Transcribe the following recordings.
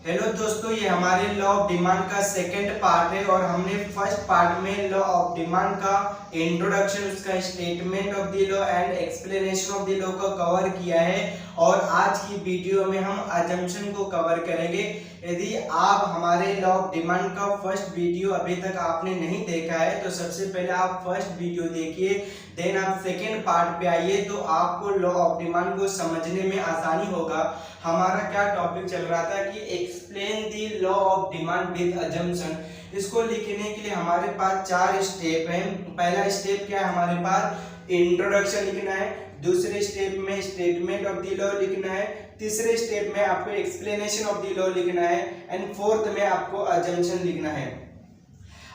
Hello दोस्तों, ये हमारे लॉ ऑफ डिमांड का सेकंड पार्ट है और हमने फर्स्ट पार्ट में लॉ ऑफ डिमांड का इंट्रोडक्शन, उसका statement of the law and explanation of the law को कवर किया है। और आज की वीडियो में हम अजम्पशन को कवर करेंगे। यदि आप हमारे लॉ ऑफ डिमांड का फर्स्ट वीडियो अभी तक आपने नहीं देखा है तो सबसे पहले आप फर्स्ट वीडियो देखिए, देन आप सेकेंड पार्ट पे आइए तो आपको लॉ ऑफ डिमांड को समझने में आसानी होगा। हमारा क्या टॉपिक चल रहा था कि explain the law of demand with assumption. इसको लिखने के लिए हमारे पास 4 स्टेप हैं। पहला स्टेप क्या है, हमारे पास इंट्रोडक्शन लिखना है। दूसरे स्टेप में स्टेटमेंट ऑफ द लॉ लिखना है। तीसरे स्टेप में आपको एक्सप्लेनेशन ऑफ द लॉ लिखना है एंड फोर्थ में आपको अजम्पशन लिखना है।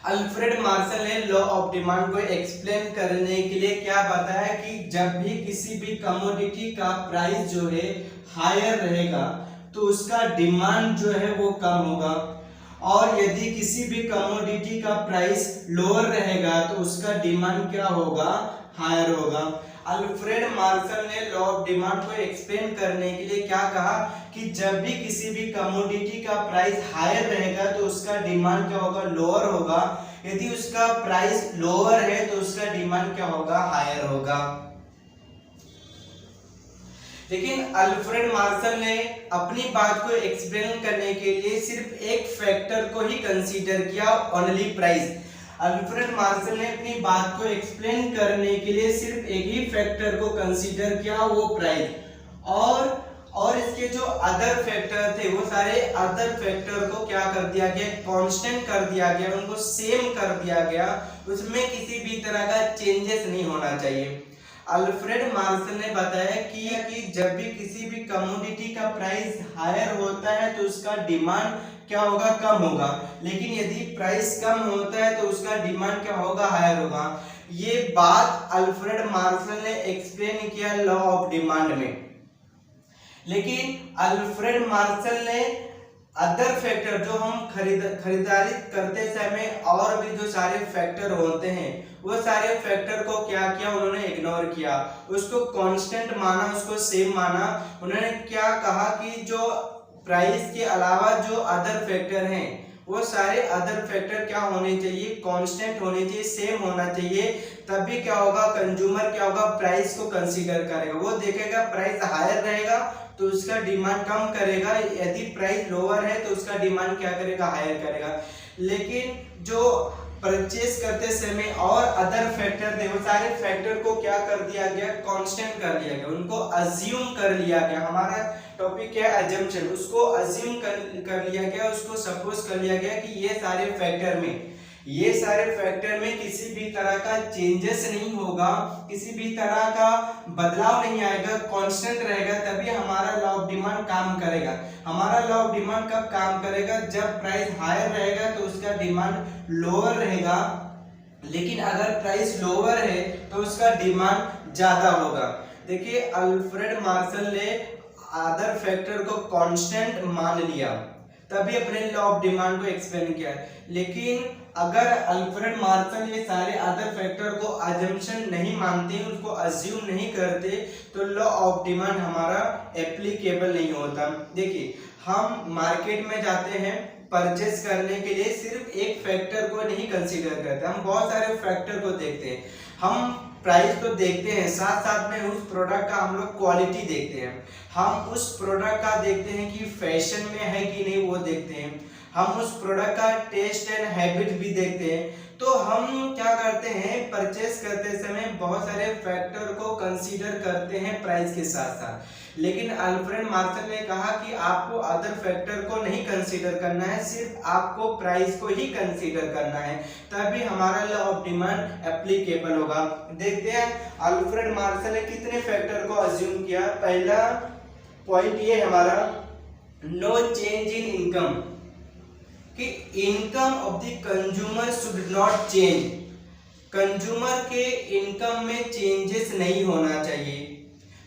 अल्फ्रेड मार्शल ने लॉ ऑफ डिमांड को एक्सप्लेन करने के लिए क्या बताया कि जब भी किसी भी कमोडिटी का प्राइस जो है हायर रहेगा तो उसका डिमांड जो है वो कम होगा, और यदि किसी भी कमोडिटी का प्राइस लोअर रहेगा तो उसका डिमांड क्या होगा, हायर होगा। अल्फ्रेड मार्शल ने लॉ ऑफ डिमांड को एक्सप्लेन करने के लिए क्या कहा कि जब भी किसी भी कमोडिटी का प्राइस हायर रहेगा तो उसका डिमांड क्या होगा, लोअर होगा। यदि उसका प्राइस लोअर है तो उसका डिमांड क्या होगा, हायर होगा। लेकिन अल्फ्रेड मार्शल ने अपनी बात को एक्सप्लेन करने के लिए सिर्फ एक फैक्टर को ही कंसीडर किया, ओनली प्राइस। अल्फ्रेड मार्शल ने अपनी बात को एक्सप्लेन करने के लिए सिर्फ एक ही फैक्टर को कंसीडर किया, वो प्राइस। और इसके जो अदर फैक्टर थे वो सारे अदर फैक्टर को क्या कर दिया गया, कांस्टेंट कर दिया गया, उनको सेम कर दिया गया, उसमें किसी भी तरह का चेंजेस नहीं होना चाहिए। अल्फ्रेड मार्शल ने बताया कि जब भी किसी भी कमोडिटी का प्राइस हायर होता है तो उसका डिमांड क्या होगा, कम होगा। लेकिन यदि प्राइस कम होता है तो उसका डिमांड क्या होगा, हायर होगा। ये बात अल्फ्रेड मार्शल ने एक्सप्लेन किया लॉ ऑफ डिमांड में। लेकिन अल्फ्रेड मार्शल ने अदर फैक्टर जो हम खरीदारी करते समय और भी जो सारे फैक्टर होते हैं वो सारे फैक्टर को क्या किया, उन्होंने इग्नोर किया, उसको कांस्टेंट माना, उसको सेम माना। उन्होंने क्या कहा कि जो प्राइस के अलावा जो अदर फैक्टर हैं वो सारे अदर फैक्टर क्या होने चाहिए, कांस्टेंट होने चाहिए, सेम होना चाहिए। तभी क्या होगा, कंज्यूमर क्या होगा, प्राइस को कंसीडर करेगा। वो देखेगा प्राइस हायर रहेगा तो उसका डिमांड कम करेगा, यदि प्राइस लोअर है तो उसका डिमांड क्या करेगा, हायर करेगा। लेकिन जो परचेस करते समय और अदर फैक्टर थे वो सारे फैक्टर को क्या कर दिया गया, कांस्टेंट कर दिया गया, उनको अज्यूम कर लिया गया। हमारा टॉपिक क्या है, अजम्पशन। उसको अज्यूम कर लिया गया, उसको सपोज कर लिया गया कि ये सारे फैक्टर में किसी भी तरह का चेंजेस नहीं होगा, किसी भी तरह का बदलाव नहीं आएगा, कांस्टेंट रहेगा, तभी हमारा लॉ ऑफ डिमांड काम करेगा। हमारा लॉ ऑफ डिमांड कब काम करेगा, जब प्राइस हायर रहेगा तो उसका डिमांड लोअर रहेगा, लेकिन अगर प्राइस लोअर है तो उसका डिमांड ज्यादा होगा। देखिए, अल्फ्रेड मार्शल ने अदर फैक्टर को कांस्टेंट मान लिया, तभी अपने लॉ ऑफ डिमांड को एक्सप्लेन किया। लेकिन अगर अल्फ्रेड मार्शल ये सारे अदर फैक्टर को अजम्पशन नहीं मानते, उसको अज्यूम नहीं करते, तो लॉ ऑफ डिमांड हमारा एप्लीकेबल नहीं होता। देखिए, हम मार्केट में जाते हैं परचेस करने के लिए, सिर्फ एक फैक्टर को नहीं कंसीडर करते, हम बहुत सारे फैक्टर को देखते हैं। हम प्राइस तो देखते हैं, साथ साथ में उस प्रोडक्ट का हम लोग क्वालिटी देखते हैं, हम उस प्रोडक्ट का देखते हैं कि फैशन में है कि नहीं वो देखते हैं, हम उस प्रोडक्ट का टेस्ट एंड हैबिट भी देखते हैं। तो हम क्या करते हैं, परचेस करते समय बहुत सारे फैक्टर को कंसीडर करते हैं प्राइस के साथ साथ। लेकिन अल्फ्रेड मार्शल ने कहा कि आपको अदर फैक्टर को नहीं कंसीडर करना है, सिर्फ आपको प्राइस को ही कंसीडर करना है, तभी हमारा लॉ ऑफ डिमांड एप्लीकेबल होगा। देखते हैं अल्फ्रेड मार्शल ने कितने फैक्टर को अज्यूम किया। पहला पॉइंट ये हमारा, नो चेंज इन इनकम, कि income of the consumer should not change, consumer के इनकम में चेंजेस नहीं होना चाहिए,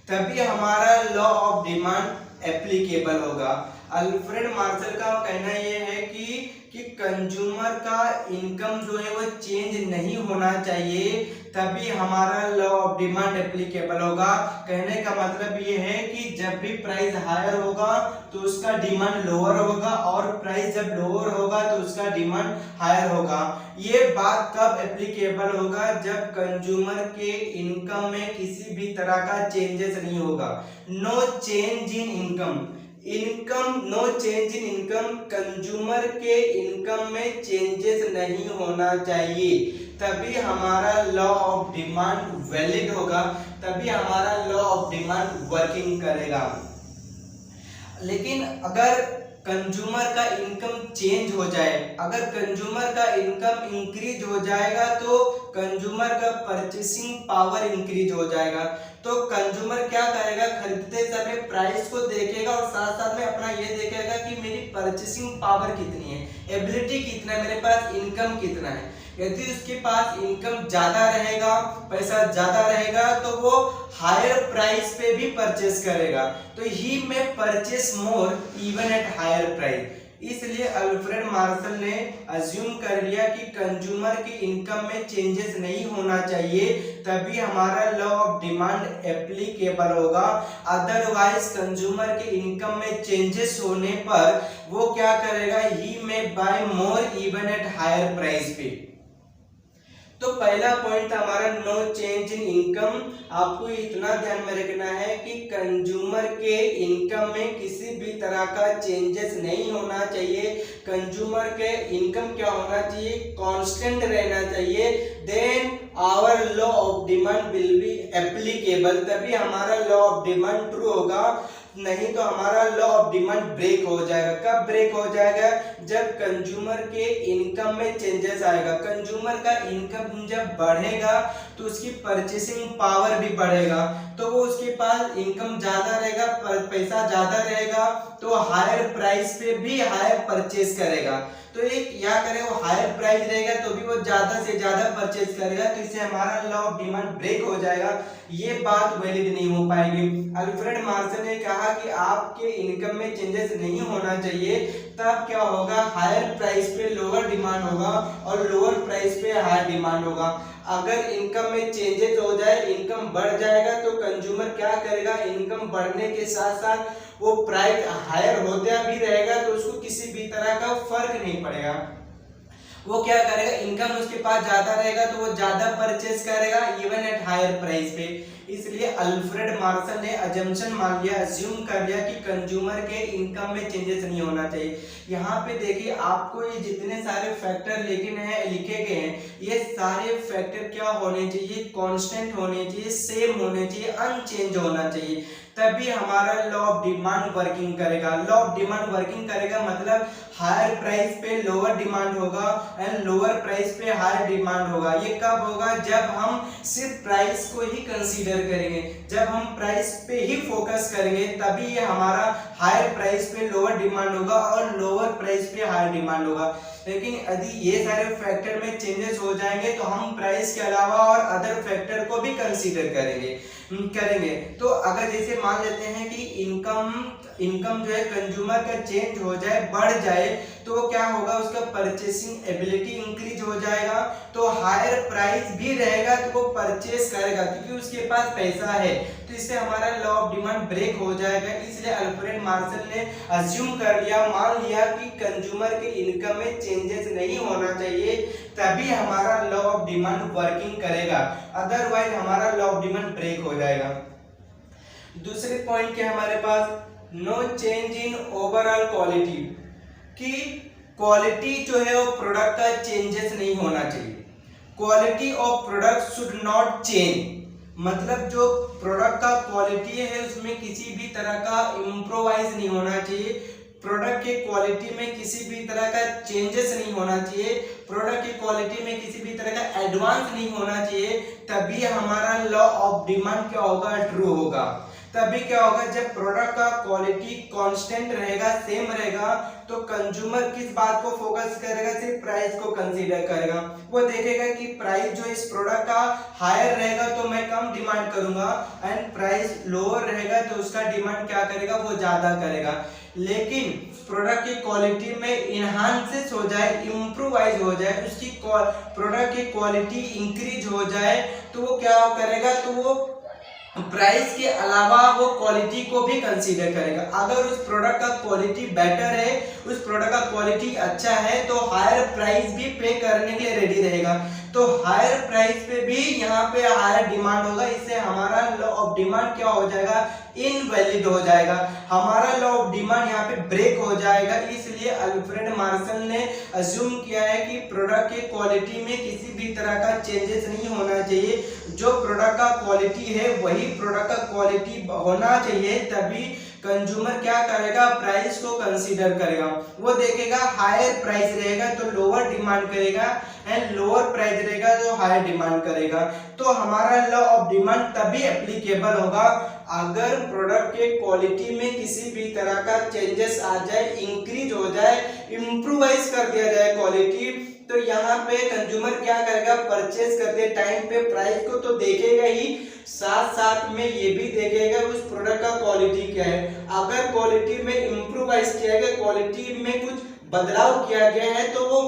तभी हमारा लॉ ऑफ डिमांड एप्लीकेबल होगा। अल्फ्रेड मार्शल का कहना यह है कि कंज्यूमर का इनकम जो है वो चेंज नहीं होना चाहिए, तभी हमारा लॉ ऑफ डिमांड एप्लीकेबल होगा। कहने का मतलब ये है कि जब भी प्राइस हायर होगा तो उसका डिमांड लोअर होगा, और प्राइस जब लोअर होगा तो उसका डिमांड हायर होगा। ये बात कब एप्लीकेबल होगा? जब कंज्यूमर के इनकम में किसी भी तरह का चेंजेस नहीं होगा। No change in income, no change in income, consumer के इनकम में चेंजेस नहीं होना चाहिए, तभी हमारा लॉ ऑफ डिमांड वैलिड होगा, तभी हमारा लॉ ऑफ डिमांड वर्किंग करेगा। लेकिन अगर कंज्यूमर का इनकम चेंज हो जाए, अगर कंज्यूमर का इनकम इंक्रीज हो जाएगा तो कंज्यूमर का परचेसिंग पावर इंक्रीज हो जाएगा। तो कंज्यूमर क्या करेगा? खरीदते समय प्राइस को देखेगा और साथ साथ में अपना ये देखेगा कि मेरी परचेसिंग पावर कितनी है, एबिलिटी कितना है, मेरे पास इनकम कितना है। यदि उसके पास इनकम ज्यादा रहेगा, पैसा ज्यादा रहेगा, तो वो हायर प्राइस पे भी परचेस करेगा। तो he may purchase more even at higher price. इसलिए अल्फ्रेड मार्शल ने अज्यूम कर लिया कि कंज्यूमर की इनकम में चेंजेस नहीं होना चाहिए, तभी हमारा लॉ ऑफ डिमांड एप्लीकेबल होगा। अदरवाइज कंज्यूमर के इनकम में चेंजेस होने पर वो क्या करेगा? He may buy more even at higher price पे। तो पहला पॉइंट था हमारा नो चेंज इन इनकम। आपको इतना ध्यान में रखना है कि कंज्यूमर के इनकम में किसी भी तरह का चेंजेस नहीं होना चाहिए। कंज्यूमर के इनकम क्या होना चाहिए? कांस्टेंट रहना चाहिए। Then our law of demand will be applicable, तभी हमारा लॉ ऑफ डिमांड ट्रू होगा, नहीं तो हमारा लॉ ऑफ डिमांड ब्रेक हो जाएगा। कब ब्रेक हो जाएगा? जब कंज्यूमर के इनकम में चेंजेस आएगा। कंज्यूमर का इनकम जब बढ़ेगा तो उसकी परचेसिंग पावर भी बढ़ेगा, तो वो उसके पास इनकम ज्यादा रहेगा, पैसा ज्यादा रहेगा, तो हायर प्राइस पे भी हायर परचेस करेगा। तो एक या करे वो हायर प्राइस रहेगा तो भी वो ज्यादा से ज्यादा परचेज करेगा, तो इससे हमारा लॉ ऑफ डिमांड ब्रेक हो जाएगा। ये बात वैलिड नहीं हो पाएगी। अल्फ्रेड मार्शल ने कहा कि आपके इनकम में चेंजेस नहीं होना चाहिए, तब क्या होगा? हायर प्राइस पे लोअर डिमांड होगा और लोअर प्राइस पे हायर डिमांड होगा। अगर इनकम में चेंजेस हो जाए, इनकम बढ़ जाएगा, तो कंज्यूमर क्या करेगा? इनकम बढ़ने के साथ साथ वो प्राइस हायर होता भी रहेगा तो उसको किसी भी तरह का फर्क नहीं पड़ेगा। वो क्या करेगा? इनकम उसके पास ज्यादा रहेगा तो वो ज्यादा परचेस करेगा इवन एट हायर प्राइस पे। इसलिए अल्फ्रेड मार्शल ने अजम्पशन मान लिया, अज्यूम कर लिया कि कंज्यूमर के इनकम में चेंजेस नहीं होना चाहिए। यहाँ पे देखिए आपको ये जितने सारे फैक्टर लिखे गए हैं, ये सारे फैक्टर क्या होने चाहिए? कांस्टेंट होने चाहिए, सेम होने चाहिए, अनचेंज होना चाहिए, तभी हमारा लॉ ऑफ डिमांड वर्किंग करेगा। लॉ ऑफ डिमांड वर्किंग करेगा मतलब हायर प्राइस पे लोअर डिमांड होगा एंड लोअर प्राइस पे हायर डिमांड होगा। ये कब होगा? जब हम सिर्फ प्राइस को ही कंसीडर करेंगे, जब हम प्राइस पे ही फोकस करेंगे, तभी ये हमारा हायर प्राइस पे लोअर डिमांड होगा और लोअर प्राइस पे हायर डिमांड होगा। लेकिन यदि ये सारे फैक्टर में चेंजेस हो जाएंगे तो हम प्राइस के अलावा और अदर फैक्टर को भी कंसीडर करेंगे। तो अगर जैसे मान लेते हैं कि इनकम जो है कंज्यूमर का चेंज हो जाए, बढ़ जाए, तो क्या होगा? उसका परचेसिंग एबिलिटी इंक्रीज हो जाएगा, तो हायर प्राइस भी रहेगा तो वो परचेस करेगा क्योंकि उसके पास पैसा है। तो इससे हमारा लॉ ऑफ डिमांड ब्रेक हो जाएगा। इसलिए अल्फ्रेड मार्शल ने अज्यूम कर लिया, मान लिया कि कंज्यूमर के इनकम में चेंजेस नहीं होना चाहिए, तभी हमारा लॉ ऑफ डिमांड वर्किंग करेगा, अदरवाइज हमारा लॉ ऑफ डिमांड ब्रेक हो जाएगा। दूसरे पॉइंट के हमारे पास no change in overall quality, कि क्वालिटी जो है वो प्रोडक्ट का चेंजेस नहीं होना चाहिए। Quality of product should not change, मतलब जो प्रोडक्ट का क्वालिटी है उसमें किसी भी तरह का इम्प्रोवाइज नहीं होना चाहिए। प्रोडक्ट की क्वालिटी में किसी भी तरह का चेंजेस नहीं होना चाहिए, प्रोडक्ट की क्वालिटी में किसी भी तरह का एडवांस नहीं होना चाहिए, तभी हमारा लॉ ऑफ डिमांड क्या होगा? ट्रू होगा। तभी क्या होगा, जब प्रोडक्ट का क्वालिटी कांस्टेंट रहेगा, सेम रहेगा, तो कंज्यूमर किस बात को फोकस करेगा, सिर्फ प्राइस को कंसीडर करेगा। वो देखेगा कि प्राइस जो इस प्रोडक्ट का हायर रहेगा तो मैं कम डिमांड करूंगा, एंड प्राइस लोअर रहेगा तो उसका डिमांड क्या करेगा, वो ज्यादा करेगा। लेकिन प्रोडक्ट की क्वालिटी में इनहांसेस हो जाए, इम्प्रूवाइज हो जाए, उसकी प्रोडक्ट की क्वालिटी इंक्रीज हो जाए, तो वो क्या करेगा, तो वो प्राइस के अलावा वो क्वालिटी को भी कंसीडर करेगा। अगर उस प्रोडक्ट का क्वालिटी बेटर है, उस प्रोडक्ट का क्वालिटी अच्छा है, तो हायर प्राइस भी पे करने के लिए रेडी रहेगा। तो हायर प्राइस पे भी यहाँ पे हायर डिमांड होगा, इससे हमारा लॉ ऑफ डिमांड क्या हो जाएगा, इनवैलिड हो जाएगा, हमारा लॉ ऑफ डिमांड यहाँ पे ब्रेक हो जाएगा। इसलिए अल्फ्रेड मार्शल ने अज्यूम किया है कि प्रोडक्ट की क्वालिटी में किसी भी तरह का चेंजेस नहीं होना चाहिए, जो प्रोडक्ट का क्वालिटी है वही प्रोडक्ट का क्वालिटी होना चाहिए, तभी कंज्यूमर क्या करेगा, प्राइस को कंसीडर करेगा। वो देखेगा हायर प्राइस रहेगा तो लोअर डिमांड करेगा, एंड लोअर प्राइस रहेगा तो हायर डिमांड करेगा। तो हमारा लॉ ऑफ डिमांड तभी एप्लीकेबल होगा अगर प्रोडक्ट के क्वालिटी में किसी भी तरह का चेंजेस आ जाए, इंक्रीज हो जाए, इम्प्रूवाइज कर दिया जाए क्वालिटी, तो यहाँ पे कंज्यूमर क्या करेगा, परचेज करते टाइम पे प्राइस को तो देखेगा ही, साथ साथ में ये भी देखेगा उस प्रोडक्ट का क्वालिटी क्या है। अगर क्वालिटी में इम्प्रूवाइज किया गया, क्वालिटी में कुछ बदलाव किया गया है, तो वो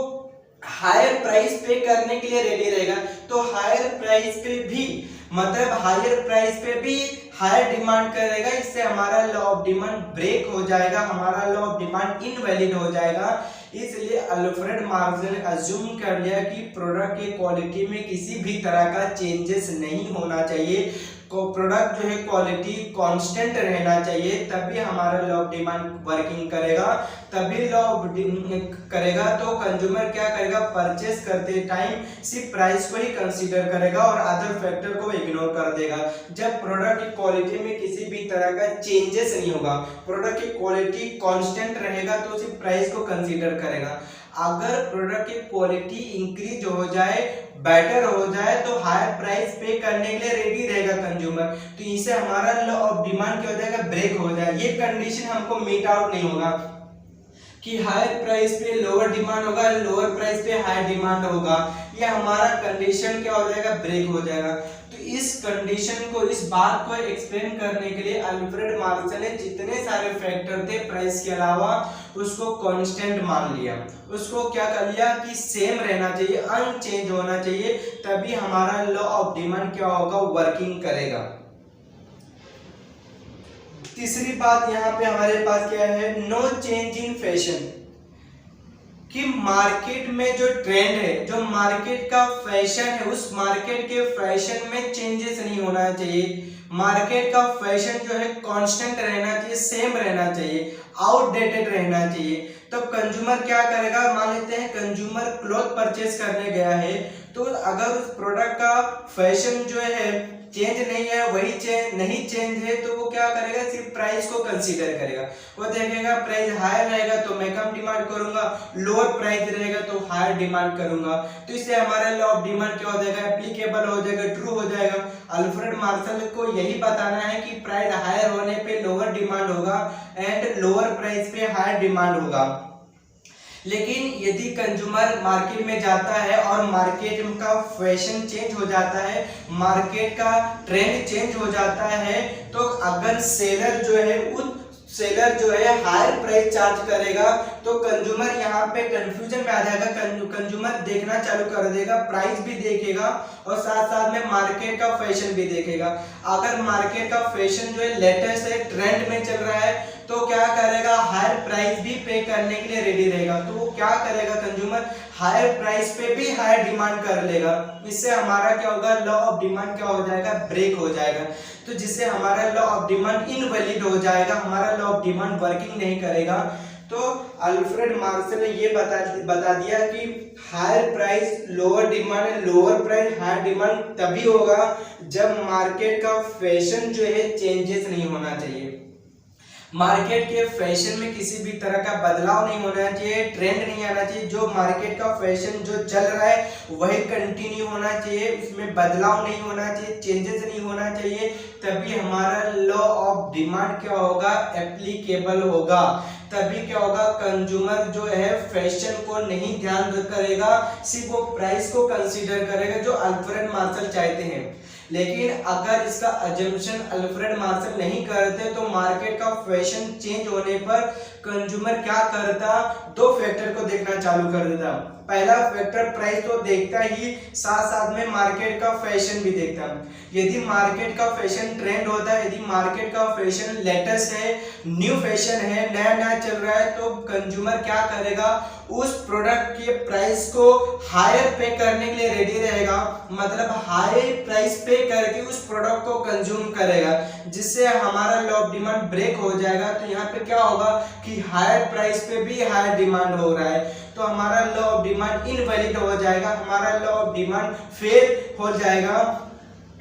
हायर प्राइस पे करने के लिए रेडी रहेगा। तो हायर प्राइस पे भी, मतलब हायर प्राइस पे भी हायर डिमांड करेगा, इससे हमारा लॉ ऑफ डिमांड ब्रेक हो जाएगा, हमारा लॉ ऑफ डिमांड इनवैलिड हो जाएगा। इसलिए अल्फ्रेड मार्शल ने अज्यूम कर लिया कि प्रोडक्ट की क्वालिटी में किसी भी तरह का चेंजेस नहीं होना चाहिए, प्रोडक्ट जो है क्वालिटी कांस्टेंट रहना चाहिए, तभी हमारा लॉ ऑफ डिमांड वर्किंग करेगा, तभी लॉ ऑफ करेगा। तो कंज्यूमर क्या करेगा, परचेस करते टाइम सिर्फ प्राइस को ही कंसीडर करेगा और अदर फैक्टर को इग्नोर कर देगा। जब प्रोडक्ट की क्वालिटी में किसी भी तरह का चेंजेस नहीं होगा, प्रोडक्ट की क्वालिटी कांस्टेंट रहेगा, तो सिर्फ प्राइस को कंसीडर करेगा। अगर प्रोडक्ट की क्वालिटी इंक्रीज हो जाए, बेटर हो जाए, तो हायर प्राइस पे करने के लिए रेडी रहेगा कंज्यूमर। तो इससे हमारा लॉ ऑफ डिमांड क्या हो जाएगा, ब्रेक हो जाएगा। ये कंडीशन हमको मीट आउट नहीं होगा कि हायर प्राइस पे लोअर डिमांड होगा, लोअर प्राइस पे हायर डिमांड होगा, ये हमारा कंडीशन क्या हो जाएगा, ब्रेक हो जाएगा। तो इस कंडीशन को, इस बात को एक्सप्लेन करने के लिए अल्फ्रेड मार्शल ने जितने सारे फैक्टर थे प्राइस के अलावा, उसको कांस्टेंट मान लिया, उसको क्या कर लिया कि सेम रहना चाहिए, अनचेंज होना चाहिए, तभी हमारा लॉ ऑफ डिमांड क्या होगा, वर्किंग करेगा। तीसरी बात यहाँ पे हमारे पास क्या है, नो चेंज इन फैशन, कि मार्केट में जो ट्रेंड है, जो मार्केट का फैशन है, उस मार्केट के फैशन में चेंजेस नहीं होना चाहिए। मार्केट का फैशन जो है कांस्टेंट रहना चाहिए, सेम रहना चाहिए, आउटडेटेड रहना चाहिए। तो कंज्यूमर क्या करेगा, मान लेते हैं कंज्यूमर क्लॉथ परचेस करने गया है, तो अगर उस प्रोडक्ट का फैशन जो है चेंज नहीं है, वही नहीं चेंज है, तो वो क्या करेगा, सिर्फ प्राइस को कंसीडर करेगा। वो देखेगा प्राइस हायर रहेगा तो मैं कम डिमांड करूंगा, लोअर प्राइस रहेगा तो हायर डिमांड करूंगा। तो इससे हमारा लॉ ऑफ डिमांड क्या हो जाएगा, एप्लीकेबल हो जाएगा, ट्रू हो जाएगा। अल्फ्रेड मार्शल को यही बताना है कि प्राइस हायर होने पे लोअर डिमांड होगा एंड लोअर प्राइस पे हायर डिमांड होगा। लेकिन यदि कंज्यूमर मार्केट में जाता है और मार्केट का फैशन चेंज हो जाता है, मार्केट का ट्रेंड चेंज हो जाता है, तो अगर सेलर जो है हायर प्राइस चार्ज करेगा, तो कंज्यूमर यहाँ पे कंफ्यूजन में आ जाएगा। कंज्यूमर देखना चालू कर देगा, प्राइस भी देखेगा और साथ साथ में मार्केट का फैशन भी देखेगा। अगर मार्केट का फैशन जो है लेटेस्ट है, ट्रेंड में चल रहा है, तो क्या करेगा, हायर प्राइस भी पे करने के लिए रेडी रहेगा। तो वो क्या करेगा, कंज्यूमर हायर प्राइस पे भी हायर डिमांड कर लेगा। इससे हमारा क्या होगा, लॉ ऑफ डिमांड क्या हो जाएगा, ब्रेक हो जाएगा। तो जिससे हमारा लॉ ऑफ डिमांड इनवैलिड हो जाएगा, हमारा लॉ ऑफ डिमांड वर्किंग नहीं करेगा। तो अल्फ्रेड मार्शल ने ये बता दिया कि higher price lower demand, lower price higher demand तभी होगा जब मार्केट का फैशन जो है चेंजेस नहीं होना चाहिए। मार्केट के फैशन में किसी भी तरह का बदलाव नहीं होना चाहिए, ट्रेंड नहीं आना चाहिए। जो मार्केट का फैशन जो चल रहा है वही कंटिन्यू होना चाहिए, उसमें बदलाव नहीं होना चाहिए, चेंजेस नहीं होना चाहिए। तभी हमारा लॉ ऑफ डिमांड क्या होगा, एप्लीकेबल होगा। तभी क्या होगा, कंज्यूमर जो है फैशन को नहीं ध्यान करेगा, सिर्फ वो प्राइस को कंसीडर करेगा जो अल्फ्रेड मार्शल चाहते हैं। लेकिन अगर इसका अजम्पशन अल्फ्रेड मार्शल नहीं करते तो मार्केट का फैशन चेंज होने पर कंज्यूमर क्या करता, दो फैक्टर को देखना चालू कर देता। पहला फैक्टर प्राइस तो देखता ही, साथ साथ में मार्केट का फैशन भी देखता। यदि मार्केट का फैशन ट्रेंड होता है, यदि मार्केट का फैशन लेटेस्ट है, न्यू फैशन है, नया नया चल रहा है, तो कंज्यूमर क्या करेगा, उस प्रोडक्ट के प्राइस को हायर पे करने के लिए रेडी रहेगा। मतलब हाई प्राइस पे करके उस प्रोडक्ट को कंज्यूम करेगा, जिससे हमारा लॉ ऑफ डिमांड ब्रेक हो जाएगा। तो यहाँ पे क्या होगा कि हायर प्राइस पे भी हायर डिमांड हो रहा है, तो हमारा लॉ ऑफ डिमांड इनवैलिड हो जाएगा, हमारा लॉ ऑफ डिमांड फेल हो जाएगा।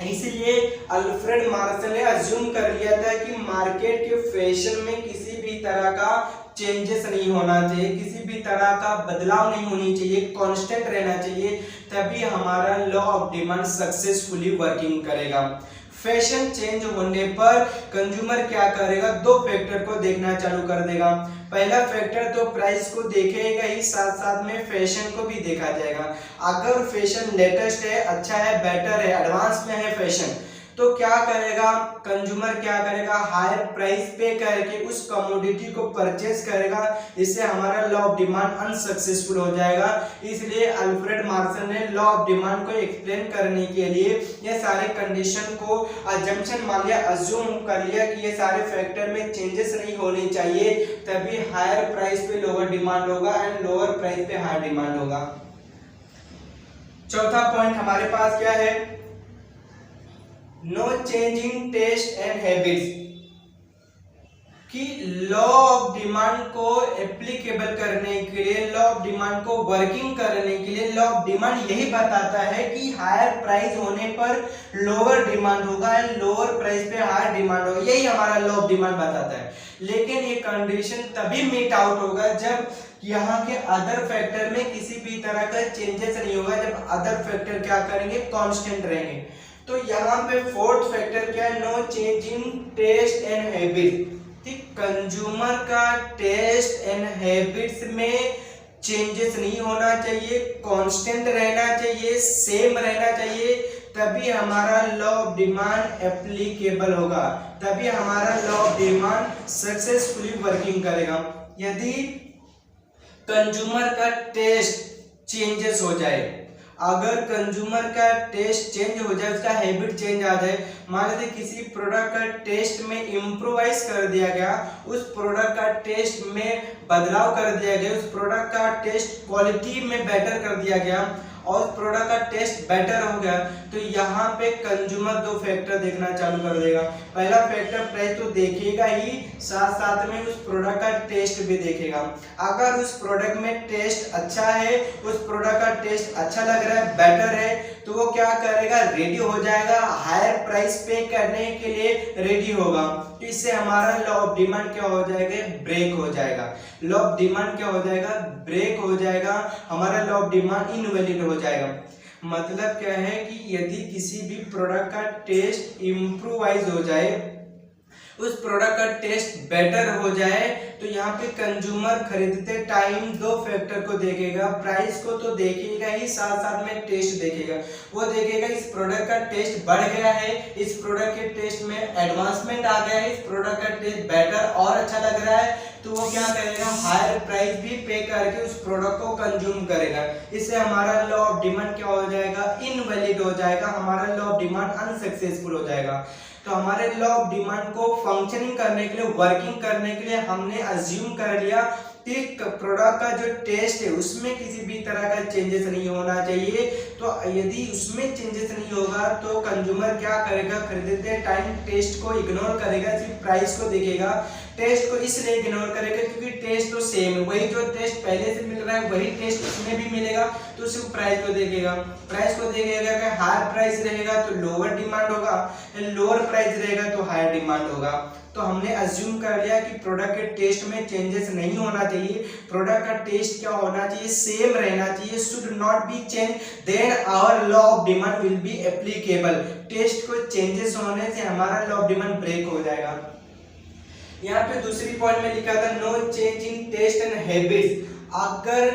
इसलिए अल्फ्रेड मार्शल ने अज्यूम कर लिया था कि मार्केट के फैशन में किसी भी तरह का चेंजेस नहीं होना चाहिए, किसी भी तरह का बदलाव नहीं होनी चाहिए, कांस्टेंट रहना चाहिए, तभी हमारा law of demand successfully working करेगा। फैशन चेंज होने पर कंज्यूमर क्या करेगा, दो फैक्टर को देखना चालू कर देगा। पहला फैक्टर तो प्राइस को देखेगा ही, साथ साथ में फैशन को भी देखा जाएगा। अगर फैशन लेटेस्ट है, अच्छा है, बेटर है, एडवांस में है फैशन, तो क्या करेगा कंज्यूमर, क्या करेगा, हायर प्राइस पे करके उस कमोडिटी को परचेज करेगा। इससे हमारा लॉ ऑफ डिमांड अनसक्सेसफुल हो जाएगा। इसलिए अल्फ्रेड मार्शल ने लॉ ऑफ डिमांड को एक्सप्लेन करने के लिए ये सारे कंडीशन को अजम्पशन मान लिया, अज्यूम कर लिया कि ये सारे फैक्टर में चेंजेस नहीं होने चाहिए, तभी हायर प्राइस पे लोअर डिमांड होगा एंड लोअर प्राइस पे हायर डिमांड होगा। चौथा पॉइंट हमारे पास क्या है, no changing taste and habits, कि लॉ ऑफ डिमांड को एप्लीकेबल करने के लिए, लॉ ऑफ डिमांड को वर्किंग करने के लिए, लॉ ऑफ डिमांड यही बताता है कि हायर प्राइस होने पर लोअर डिमांड होगा एंड लोअर प्राइस पे हायर डिमांड होगा, यही हमारा लॉ ऑफ डिमांड बताता है। लेकिन ये कंडीशन तभी मीट आउट होगा जब यहाँ के अदर फैक्टर में किसी भी तरह का चेंजेस नहीं होगा, जब अदर फैक्टर क्या करेंगे, कांस्टेंट रहेंगे। तो यहाँ पे फोर्थ फैक्टर क्या है, no change in taste and habit, ठीक, कंज्यूमर का टेस्ट एंड हैबिट्स में चेंजेस नहीं होना चाहिए, कांस्टेंट रहना चाहिए, सेम रहना चाहिए, तभी हमारा लॉ ऑफ डिमांड एप्लीकेबल होगा, तभी हमारा law of demand successfully working करेगा। यदि कंज्यूमर का टेस्ट चेंजेस हो जाए, अगर कंज्यूमर का टेस्ट चेंज हो जाए, उसका हैबिट चेंज आ जाए, मान लीजिए किसी प्रोडक्ट का टेस्ट में इम्प्रोवाइज कर दिया गया, उस प्रोडक्ट का टेस्ट में बदलाव कर दिया गया, उस प्रोडक्ट का टेस्ट क्वालिटी में बेटर कर दिया गया और उस प्रोडक्ट का टेस्ट बेटर हो गया, तो यहाँ पे कंज्यूमर दो फैक्टर देखना चालू कर देगा। पहला फैक्टर प्राइस तो देखेगा ही, साथ साथ में उस प्रोडक्ट का टेस्ट भी देखेगा। अगर उस प्रोडक्ट में टेस्ट अच्छा है, उस प्रोडक्ट का टेस्ट अच्छा लग रहा है, बेटर है, तो वो क्या करेगा, रेडी हो जाएगा, हायर प्राइस पे करने के लिए रेडी होगा। तो इससे हमारा लॉ ऑफ डिमांड क्या हो जाएगा, ब्रेक हो जाएगा। लॉ ऑफ डिमांड क्या हो जाएगा, ब्रेक हो जाएगा, हमारा लॉ ऑफ डिमांड इनवैलिड हो जाएगा। मतलब क्या है कि यदि किसी भी प्रोडक्ट का टेस्ट इम्प्रूवाइज हो जाए, उस प्रोडक्ट का टेस्ट बेटर हो जाए, तो यहाँ पे कंज्यूमर खरीदते टाइम दो फैक्टर को देखेगा, प्राइस को तो देखेगा ही, साथ साथ में टेस्ट देखेगा। वो देखेगा इस प्रोडक्ट का टेस्ट बढ़ गया है, इस प्रोडक्ट के टेस्ट में एडवांसमेंट आ गया है, इस प्रोडक्ट का टेस्ट बेटर और अच्छा लग रहा है, तो वो क्या करेगा, हायर प्राइस भी पे करके उस प्रोडक्ट को कंज्यूम करेगा। इससे हमारा लॉ ऑफ डिमांड क्या हो जाएगा, इनवैलिड हो जाएगा, हमारा लॉ ऑफ डिमांड अनसक्सेसफुल हो जाएगा। तो हमारे लॉ ऑफ डिमांड को फंक्शनिंग करने के लिए, वर्किंग करने के लिए हमने अज्यूम कर लिया कि प्रोडक्ट का जो टेस्ट है उसमें किसी भी तरह का चेंजेस नहीं होना चाहिए। तो यदि उसमें चेंजेस नहीं होगा तो कंज्यूमर क्या करेगा, खरीदते टाइम टेस्ट को इग्नोर करेगा, सिर्फ प्राइस को देखेगा। टेस्ट को इसलिए इग्नोर करेगा क्योंकि टेस्ट तो सेम है, वही जो टेस्ट पहले से मिल रहा है वही टेस्ट इसमें भी मिलेगा, तो उसी प्राइस को देखेगा। प्राइस को देखेगा कि हायर प्राइस रहेगा तो लोअर डिमांड होगा, लोअर प्राइस रहेगा तो हायर डिमांड होगा। तो हमने अज्यूम कर लिया कि प्रोडक्ट के टेस्ट में चेंजेस नहीं होना चाहिए, प्रोडक्ट का टेस्ट क्या होना चाहिए, सेम रहना चाहिए, should not be change, then our law of demand will be applicable. Taste को चेंजेस होने से हमारा लॉ ऑफ डिमांड ब्रेक हो जाएगा। यहाँ पे दूसरी पॉइंट में लिखा था no change in taste and habits. अगर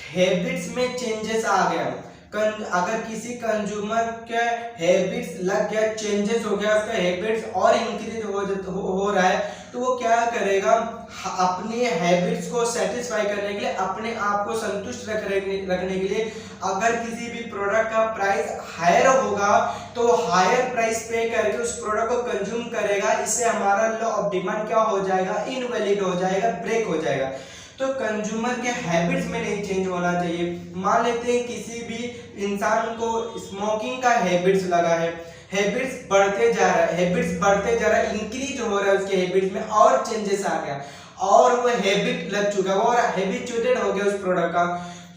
हैबिट्स में चेंजेस आ गया, अगर किसी कंज्यूमर के हैबिट्स लग गया, चेंजेस हो गया, उसका हैबिट्स और इंक्रीज हो रहा है, तो वो क्या करेगा, अपनी हैबिट्स को सेटिस्फाई करने के लिए, अपने आप को संतुष्ट रखने के लिए अगर किसी भी प्रोडक्ट का प्राइस हायर होगा तो हायर प्राइस पे करके उस प्रोडक्ट को कंज्यूम करेगा। इससे हमारा लॉ ऑफ डिमांड क्या हो जाएगा, इनवैलिड हो जाएगा, ब्रेक हो जाएगा। तो कंज्यूमर के हैबिट्स में नहीं चेंज होना चाहिए। मान लेते हैं किसी भी इंसान को स्मोकिंग का हैबिट्स लगा है, हैबिट्स बढ़ते जा रहा है, हैबिट्स बढ़ते जा रहा है, इंक्रीज हो रहा है उसके हैबिट्स में, और चेंजेस आ गया और वो हैबिट लग चुका है और हैबिचुएटेड हो गया उस प्रोडक्ट का,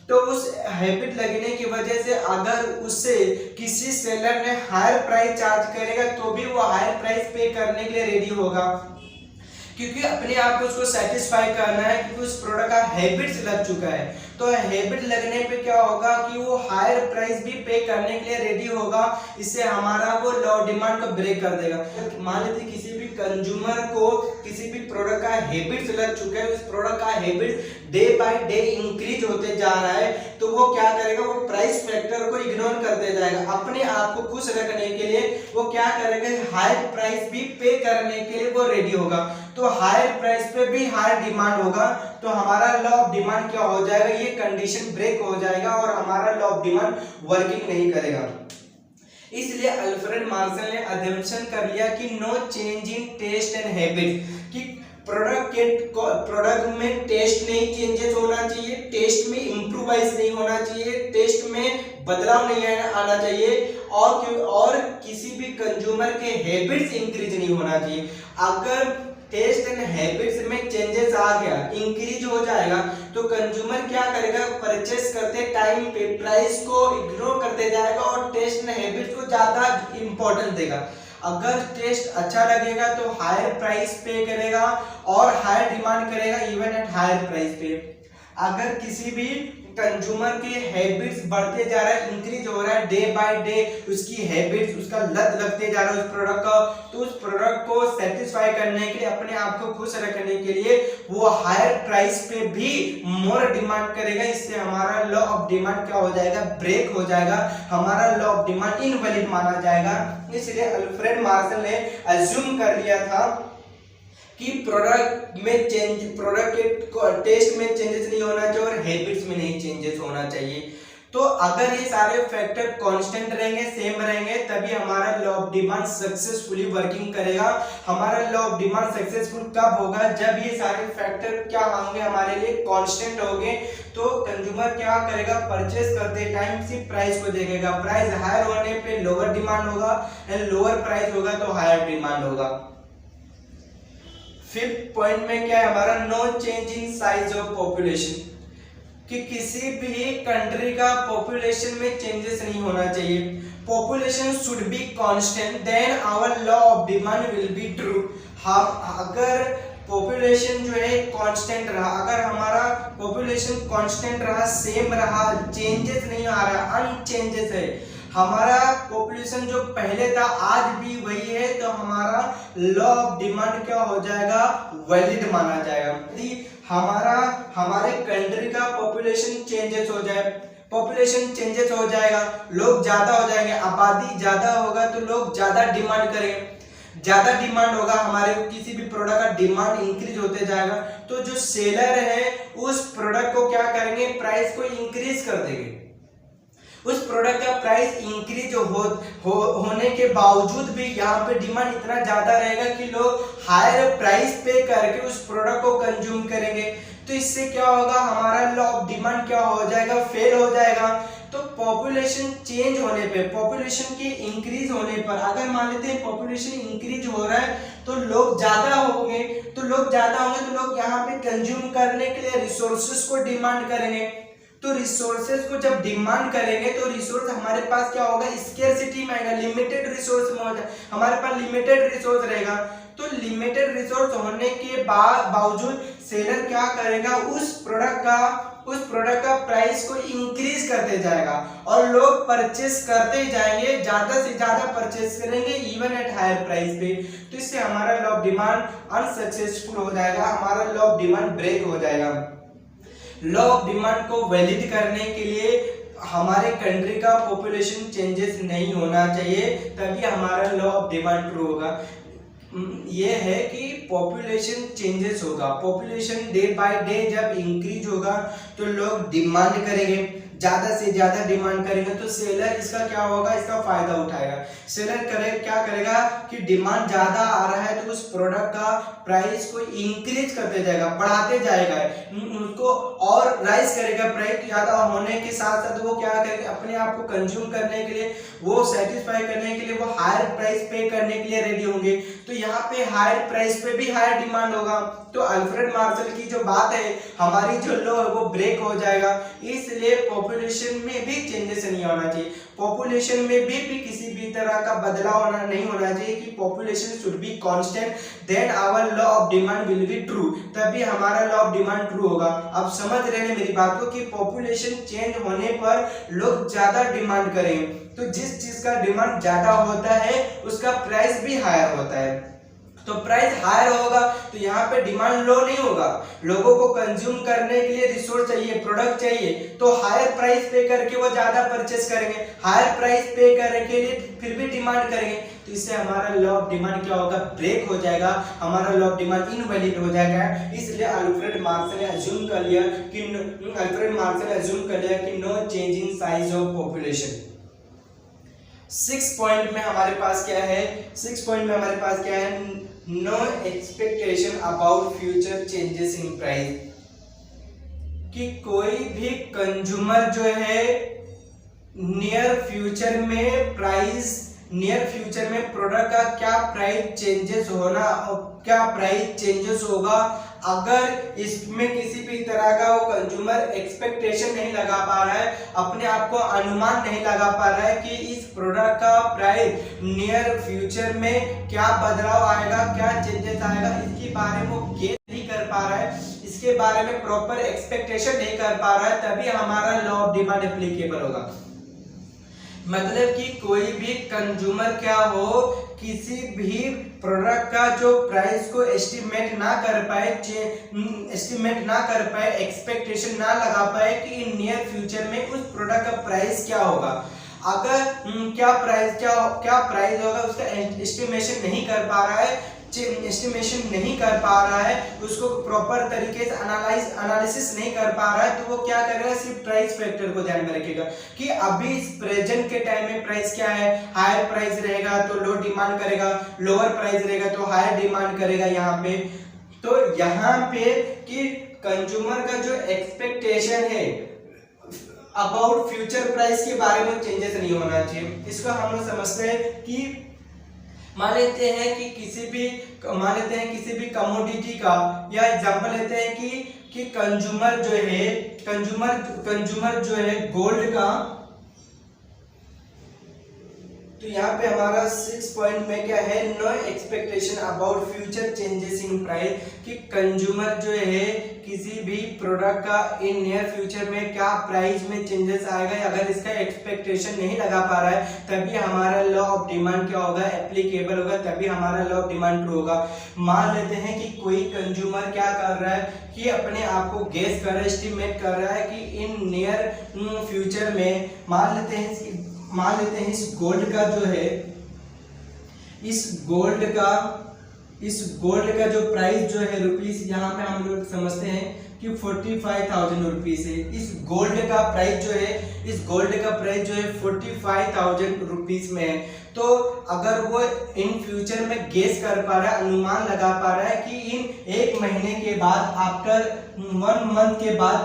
तो उस हैबिट लगने की वजह से अगर उससे किसी सेलर ने हायर प्राइस चार्ज करेगा तो भी वो हायर प्राइस पे करने के लिए रेडी होगा, क्योंकि अपने आप को उसको सेटिस्फाई करना है, क्योंकि उस प्रोडक्ट का हैबिट्स लग चुका है। तो हैबिट लगने पे क्या होगा कि वो हायर प्राइस भी पे करने के लिए रेडी होगा, इससे हमारा वो लॉ डिमांड को ब्रेक कर देगा। मान लेते किसी भी कंज्यूमर को किसी भी प्रोडक्ट का हैबिट्स लग चुका है, उस प्रोडक्ट का habits day by day increase होते जा रहा है, तो वो क्या करेगा, वो प्राइस फैक्टर को इग्नोर करते जाएगा। अपने आप को खुश रखने के लिए वो क्या करेगा, हायर प्राइस भी पे करने के लिए वो रेडी होगा। तो हायर प्राइस पे भी हायर डिमांड होगा, तो हमारा लॉ ऑफ डिमांड क्या हो जाएगा, ये कंडीशन ब्रेक हो जाएगा और हमारा लॉ ऑफ डिमांड वर्किंग नहीं करेगा। इसलिए अल्फ्रेड मार्शल ने अजम्पशन कर लिया कि no change in taste and habit, कि प्रोडक्ट में टेस्ट नहीं चेंजेस होना चाहिए, टेस्ट में इम्प्रूवाइज नहीं होना चाहिए, टेस्ट में बदलाव नहीं आना चाहिए, और किसी भी कंज्यूमर के हैबिट्स इंक्रीज नहीं होना चाहिए। अगर टेस्ट एंड हैबिट्स में चेंजेस आ गया, इंक्रीज हो जाएगा, तो कंज्यूमर क्या करेगा, परचेस करते टाइम पे प्राइस को इग्नोर करते जाएगा और टेस्ट एंड हैबिट्स को ज्यादा इंपॉर्टेंस देगा। अगर टेस्ट अच्छा लगेगा तो हायर प्राइस पे करेगा और हायर डिमांड करेगा इवन एट हायर प्राइस पे। अगर किसी भी कंज्यूमर के हैबिट्स बढ़ते जा रहा है, इंक्रीज हो रहा है डे बाय डे, उसकी हैबिट्स, उसका लत लगते जा रहा है उस प्रोडक्ट का, तो उस प्रोडक्ट को सेटिस्फाई करने के लिए, अपने आप को खुश रखने के लिए वो हायर प्राइस पे भी मोर डिमांड करेगा। इससे हमारा लॉ ऑफ डिमांड क्या हो जाएगा, ब्रेक हो जाएगा, हमारा लॉ ऑफ डिमांड इनवैलिड माना जाएगा। इसलिए अल्फ्रेड मार्शल ने अज्यूम कर लिया था कि प्रोडक्ट के टेस्ट में चेंजेस नहीं होना चाहिए और हैबिट्स में नहीं चेंजेस होना चाहिए। तो अगर ये सारे फैक्टर कांस्टेंट रहेंगे, सेम रहेंगे, तभी हमारा law of demand successfully working करेगा। हमारा लॉ ऑफ डिमांड सक्सेसफुल कब होगा, जब ये सारे फैक्टर क्या होंगे, हमारे लिए कांस्टेंट होंगे। तो कंज्यूमर क्या करेगा, परचेस करते टाइम सिर्फ प्राइस को देखेगा, प्राइस हायर होने पे लोअर डिमांड होगा एंड लोअर प्राइस होगा तो हायर डिमांड होगा। फिफ्थ पॉइंट में क्या है हमारा, no change in size of population, कि किसी भी कंट्री का पॉपुलेशन में चेंजेस नहीं होना चाहिए। Population should be constant, then our law of demand will be true. हम अगर पॉपुलेशन जो है कांस्टेंट रहा, अगर हमारा पॉपुलेशन कांस्टेंट रहा, सेम रहा, चेंजेस नहीं आ रहा, अनचेंजेस है, हमारा पॉपुलेशन जो पहले था आज भी वही है, तो हमारा लॉ ऑफ डिमांड क्या हो जाएगा, वैलिड माना जाएगा। यदि हमारे कंट्री का पॉपुलेशन चेंजेस हो जाए, पॉपुलेशन चेंजेस हो जाएगा, लोग ज्यादा हो जाएंगे, आबादी ज्यादा होगा तो लोग ज्यादा डिमांड करेंगे, ज्यादा डिमांड होगा, हमारे किसी भी प्रोडक्ट का डिमांड इंक्रीज होते जाएगा, तो जो सेलर है उस प्रोडक्ट को क्या करेंगे, प्राइस को इंक्रीज कर देंगे। उस प्रोडक्ट का प्राइस इंक्रीज होने के बावजूद भी यहाँ पे डिमांड इतना ज्यादा रहेगा कि लोग हायर प्राइस पे करके उस प्रोडक्ट को कंज्यूम करेंगे। तो इससे क्या होगा, हमारा लॉ ऑफ डिमांड क्या हो जाएगा, फेल हो जाएगा। तो पॉपुलेशन चेंज होने पे, पॉपुलेशन के इंक्रीज होने पर, अगर मान लेते हैं पॉपुलेशन इंक्रीज हो रहा है तो लोग ज्यादा होंगे तो लोग यहाँ पे कंज्यूम करने के लिए रिसोर्सेज को डिमांड करेंगे। तो रिसोर्सेज को जब डिमांड करेंगे तो रिसोर्स हमारे पास क्या होगा, स्केर्सिटी में आएगा, लिमिटेड रिसोर्स में होगा, हमारे पास लिमिटेड रिसोर्स रहेगा। तो लिमिटेड रिसोर्स होने के बावजूद सेलर क्या करेगा, उस प्रोडक्ट का प्राइस को इंक्रीज करते जाएगा और लोग परचेस करते जाएंगे, ज्यादा से ज्यादा परचेस करेंगे इवन एट हायर प्राइस पे। तो इससे हमारा लॉ ऑफ डिमांड अनसक्सेसफुल हो जाएगा, हमारा लॉ ऑफ डिमांड ब्रेक हो जाएगा। लॉ ऑफ डिमांड को वैलिड करने के लिए हमारे कंट्री का पॉपुलेशन चेंजेस नहीं होना चाहिए, तभी हमारा लॉ ऑफ डिमांड ट्रू होगा। ये है कि पॉपुलेशन चेंजेस होगा, पॉपुलेशन डे बाय डे जब इंक्रीज होगा तो लोग डिमांड करेंगे, ज्यादा से ज्यादा डिमांड करेंगे, तो सेलर इसका क्या होगा, इसका फायदा उठाएगा। सेलर क्या करेगा कि डिमांड ज्यादा आ रहा है तो उस प्रोडक्ट का प्राइस को इंक्रीज करते जाएगा, बढ़ाते जाएगा, उसको और राइज करेगा। प्राइस ज्यादा होने के साथ साथ वो क्या करेगा, अपने आप को कंज्यूम करने के लिए, वो सेटिस्फाई करने के लिए वो हायर प्राइस पे करने के लिए रेडी होंगे। तो यहाँ पे हायर प्राइस पे भी हायर डिमांड होगा। तो अल्फ्रेड मार्शल की जो बात है, हमारी जो लॉ है वो ब्रेक हो जाएगा। इसलिए पॉपुलेशन में भी चेंजेस नहीं होना चाहिए, पॉपुलेशन में भी किसी भी तरह का बदलाव नहीं होना चाहिए कि population should be constant, then our law of demand will be true, तभी हमारा लॉ ऑफ डिमांड ट्रू होगा। अब समझ रहे हैं मेरी बात को कि पॉपुलेशन चेंज होने पर लोग ज्यादा डिमांड करेंगे, तो जिस चीज का डिमांड ज्यादा होता है उसका प्राइस भी हायर होता है। तो प्राइस हायर होगा तो यहाँ पे डिमांड लो नहीं होगा, लोगों को कंज्यूम करने के लिए रिसोर्स चाहिए, प्रोडक्ट चाहिए, तो हायर प्राइस पे करके वो ज्यादा परचेस करेंगे, हायर प्राइस पे करने के लिए फिर भी डिमांड करेंगे। तो इससे हमारा लॉ ऑफ डिमांड क्या होगा, ब्रेक हो जाएगा, हमारा लॉ ऑफ डिमांड इनवैलिड हो जाएगा। इसलिए अल्फ्रेड मार्शल ने अज्यूम कर लिया कि no change in size of population. 6 point में हमारे पास क्या है, no expectation about future changes in price, कि कोई भी कंज्यूमर जो है नियर फ्यूचर में प्रोडक्ट का क्या प्राइस चेंजेस होगा, अगर इसमें किसी भी तरह का वो कंज्यूमर एक्सपेक्टेशन नहीं लगा पा रहा है, अपने आप को अनुमान नहीं लगा पा रहा है कि इस प्रोडक्ट का प्राइस नियर फ्यूचर में क्या बदलाव आएगा, क्या चेंजेस आएगा, इसके बारे में वो गेस नहीं कर पा रहा है, इसके बारे में प्रॉपर एक्सपेक्टेशन नहीं कर पा रहा है, तभी हमारा लॉ ऑफ डिमांड एप्लीकेबल होगा। मतलब कि कोई भी कंज्यूमर क्या हो, किसी भी प्रोडक्ट का जो प्राइस को एस्टिमेट ना कर पाए, एक्सपेक्टेशन ना लगा पाए कि नियर फ्यूचर में उस प्रोडक्ट का प्राइस क्या होगा, अगर क्या प्राइस होगा उसका एस्टिमेशन नहीं कर पा रहा है, उसको प्रॉपर तरीके से एनालिसिस नहीं कर पा रहा है, तो वो क्या करेगा, सिर्फ प्राइस फैक्टर को ध्यान में रखेगा कि अभी प्रेजेंट के टाइम में प्राइस क्या है, हायर प्राइस रहेगा तो लो डिमांड करेगा, लोअर प्राइस रहेगा तो हायर डिमांड करेगा। यहाँ पे कि कंज्यूमर का जो एक्सपेक्टेशन है अबाउट फ्यूचर प्राइस के बारे में चेंजेस नहीं होना चाहिए। इसको हम लोग समझते हैं कि मान लेते हैं कि किसी भी कमोडिटी का, या एग्जांपल लेते हैं कि कंज्यूमर जो है गोल्ड का, तो यहाँ पे हमारा 6 पॉइंट में क्या है, no expectation about future changes in price, कि कंज्यूमर जो है किसी भी प्रोडक्ट का इन नियर फ्यूचर में क्या प्राइस में चेंजेस आएगा, अगर इसका एक्सपेक्टेशन नहीं लगा पा रहा है, तभी हमारा लॉ ऑफ डिमांड क्या होगा, एप्लीकेबल होगा, तभी हमारा लॉ ऑफ डिमांड ट्रू होगा। मान लेते हैं कि कोई कंज्यूमर क्या कर रहा है कि अपने आप को गेस कर रहा है, एस्टिमेट कर रहा है कि इन नियर फ्यूचर में मान लेते हैं इस गोल्ड का जो है, इस गोल्ड का जो प्राइस जो है रुपीस, यहाँ पे हम लोग समझते हैं कि 45,000 रुपीस है। इस गोल्ड का प्राइस जो है 45,000 रुपीस में है। तो अगर वो इन फ्यूचर में गेस कर पा रहा है, अनुमान लगा पा रहा है कि इन 1 महीने के बाद, आफ्टर 1 मंथ के बाद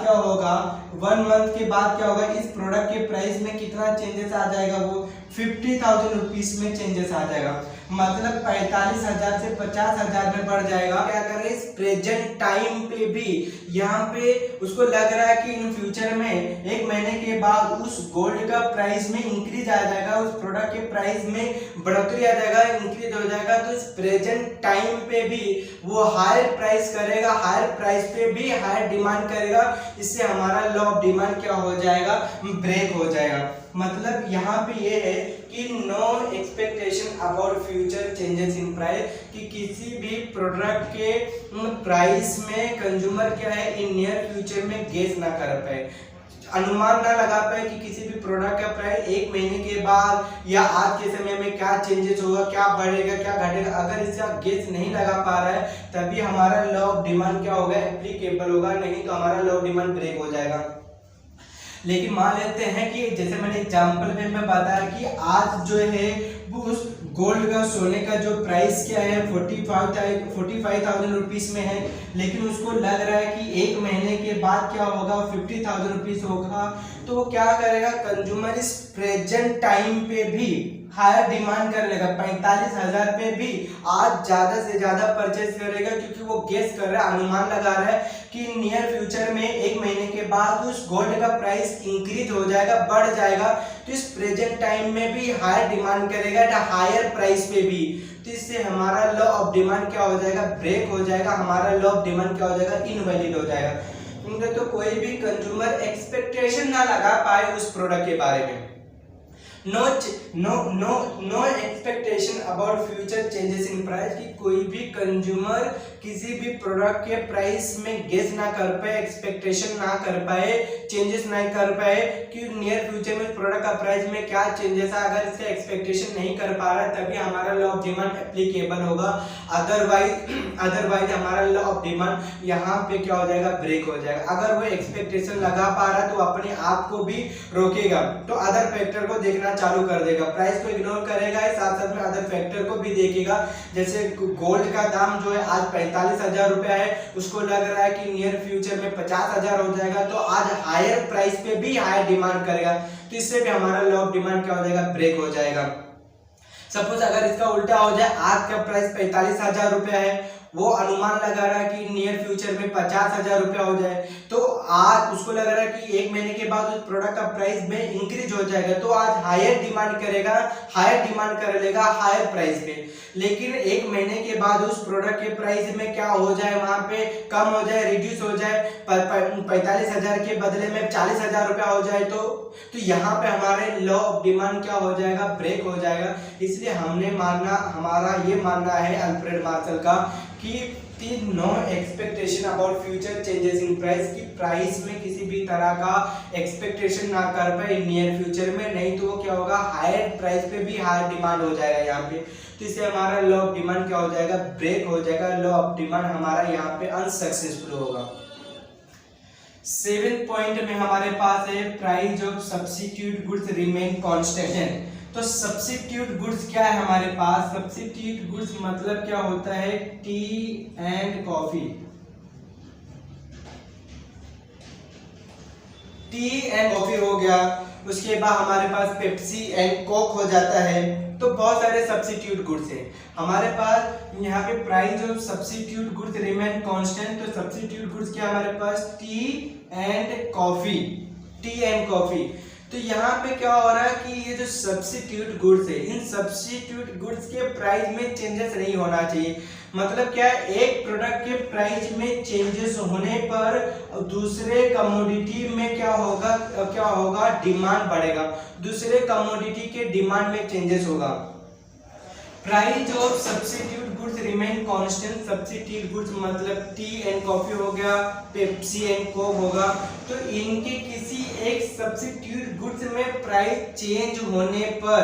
क्या होगा, इस प्रोडक्ट के प्राइस में कितना चेंजेस आ जाएगा, वो 50,000 रुपीस में चेंजेस आ जाएगा, मतलब 45,000 से 50,000 में बढ़ जाएगा। क्या कर रहे हैं, इस प्रेजेंट टाइम पे भी यहाँ पे उसको लग रहा है कि इन फ्यूचर में एक महीने के बाद उस गोल्ड का प्राइस में इंक्रीज आ जाएगा, उस प्रोडक्ट के प्राइस में बढ़ोतरी आ जाएगा, इंक्रीज हो जाएगा। तो इस प्रेजेंट टाइम पे भी वो हायर प्राइस करेगा, हायर प्राइस पे भी हायर डिमांड करेगा। इससे हमारा लॉ ऑफ डिमांड क्या हो जाएगा, ब्रेक हो जाएगा। मतलब यहाँ पे ये है कि no expectation about future changes in price, कि किसी भी प्रोडक्ट के प्राइस में कंज्यूमर क्या है इन नियर फ्यूचर में गेस ना कर पाए, अनुमान ना लगा पाए कि किसी भी प्रोडक्ट का प्राइस एक महीने के बाद या आज के समय में क्या चेंजेस होगा, क्या बढ़ेगा, क्या घटेगा। अगर इससे आप गेस नहीं लगा पा रहा है तभी हमारा लॉ ऑफ डिमांड क्या होगा, एप्लीकेबल होगा, नहीं तो हमारा लॉ ऑफ डिमांड ब्रेक हो जाएगा। लेकिन मान लेते हैं कि जैसे मैंने एग्जांपल में मैं बताया कि आज जो है वो उस गोल्ड का, सोने का जो प्राइस क्या है 45,000 रुपीस में है, लेकिन उसको लग रहा है कि एक महीने के बाद क्या होगा 50,000 रुपीस होगा। तो वो क्या करेगा, कंज्यूमर इस प्रेजेंट टाइम पे भी हायर डिमांड कर लेगा, 45,000 पे भी आज ज्यादा से ज्यादा परचेज करेगा, क्योंकि वो गेस कर रहा है, अनुमान लगा रहा है कि नियर फ्यूचर में एक महीने के बाद उस गोल्ड का प्राइस इंक्रीज हो जाएगा, बढ़ जाएगा। तो इस प्रेजेंट टाइम में भी हायर डिमांड करेगा हायर प्राइस पे भी। तो इससे हमारा लॉ ऑफ डिमांड क्या हो जाएगा, ब्रेक हो जाएगा, हमारा लॉ ऑफ डिमांड क्या हो जाएगा, इनवैलिड हो जाएगा। तो कोई भी कंज्यूमर एक्सपेक्टेशन ना लगा पाए उस प्रोडक्ट के बारे में। No expectation about future changes in price, कि कोई भी कंज्यूमर किसी भी प्रोडक्ट के प्राइस में गेस ना कर पाए, एक्सपेक्टेशन ना कर पाए, चेंजेस नहीं कर पाए कि नियर फ्यूचर में प्रोडक्ट का प्राइस में क्या चेंजेस है। अगर इसका एक्सपेक्टेशन नहीं कर पा रहा है तभी हमारा लॉ ऑफ डिमांड एप्लीकेबल होगा, अदरवाइज हमारा लॉ ऑफ डिमांड यहाँ पे क्या हो जाएगा, ब्रेक हो जाएगा। अगर वो एक्सपेक्टेशन लगा पा रहा है तो अपने आप को भी रोकेगा, तो अदर फैक्टर को देखना चालू कर देगा, प्राइस को इग्नोर करेगा, साथ साथ में अदर फैक्टर को भी देखेगा। जैसे गोल्ड का दाम जो है आज 45,000 रुपया है, उसको लग रहा है कि नियर फ्यूचर में 50,000 हो जाएगा, तो आज हायर प्राइस पे भी हायर डिमांड करेगा। तो इससे भी हमारा लॉ ऑफ डिमांड क्या हो जाएगा, ब्रेक हो जाएगा। सपोज अगर इसका उल्टा हो जाए, आज का प्राइस 45,000 रुपया है, वो अनुमान लगा रहा है कि नियर फ्यूचर में 50,000 रुपया हो जाए, तो आज उसको लग रहा है कि एक महीने के बाद उस प्रोडक्ट का प्राइस में इंक्रीज हो जाएगा, तो आज हायर डिमांड करेगा, हायर डिमांड कर लेगा हायर प्राइस पे। लेकिन एक महीने के बाद उस प्रोडक्ट के प्राइस में क्या हो जाए, वहां पे कम हो जाए, रिड्यूस हो जाए, 45,000 के बदले में 40,000 रुपया हो जाए, तो यहाँ पे हमारे लॉ ऑफ डिमांड क्या हो जाएगा, ब्रेक हो जाएगा। इसलिए हमारा ये मानना है अल्फ्रेड मार्शल का कि no expectation about future changes in price, की प्राइस में किसी भी तरह का एक्सपेक्टेशन ना कर पाए नियर फ्यूचर में, नहीं तो वो क्या होगा, हायर प्राइस पे भी हायर डिमांड हो जाएगा यहाँ पे। तो इससे हमारा लॉ ऑफ डिमांड क्या हो जाएगा, ब्रेक हो जाएगा, लॉ ऑफ डिमांड हमारा यहाँ पे अनसक्सेसफुल होगा। 7th पॉइंट में हमारे पास है price of substitute goods remain constant. तो सब्स्टिट्यूट गुड्स क्या है हमारे पास, सब्स्टिट्यूट गुड्स मतलब क्या होता है, T and coffee, tea and coffee हो गया, उसके बाद हमारे पास पेप्सी एंड कोक हो जाता है। तो बहुत सारे सब्स्टिट्यूट गुड्स हैं हमारे पास। यहाँ पे price of substitute goods remain constant, तो सब्स्टिट्यूट गुड्स क्या हमारे पास, tea and coffee, tea and coffee. तो यहाँ पे क्या हो रहा है कि ये जो सब्स्टिट्यूट गुड्स है, इन सब्स्टिट्यूट गुड्स के प्राइस में चेंजेस नहीं होना चाहिए। मतलब क्या है, एक प्रोडक्ट के प्राइस में चेंजेस होने पर दूसरे कमोडिटी में क्या होगा, डिमांड बढ़ेगा, दूसरे कमोडिटी के डिमांड में चेंजेस होगा। Price of substitute goods remain constant, substitute goods मतलब टी एंड कॉफी हो गया, पेप्सी एंड कोक होगा। तो इनके किसी एक सब्स्टिट्यूट गुड्स में प्राइस चेंज होने पर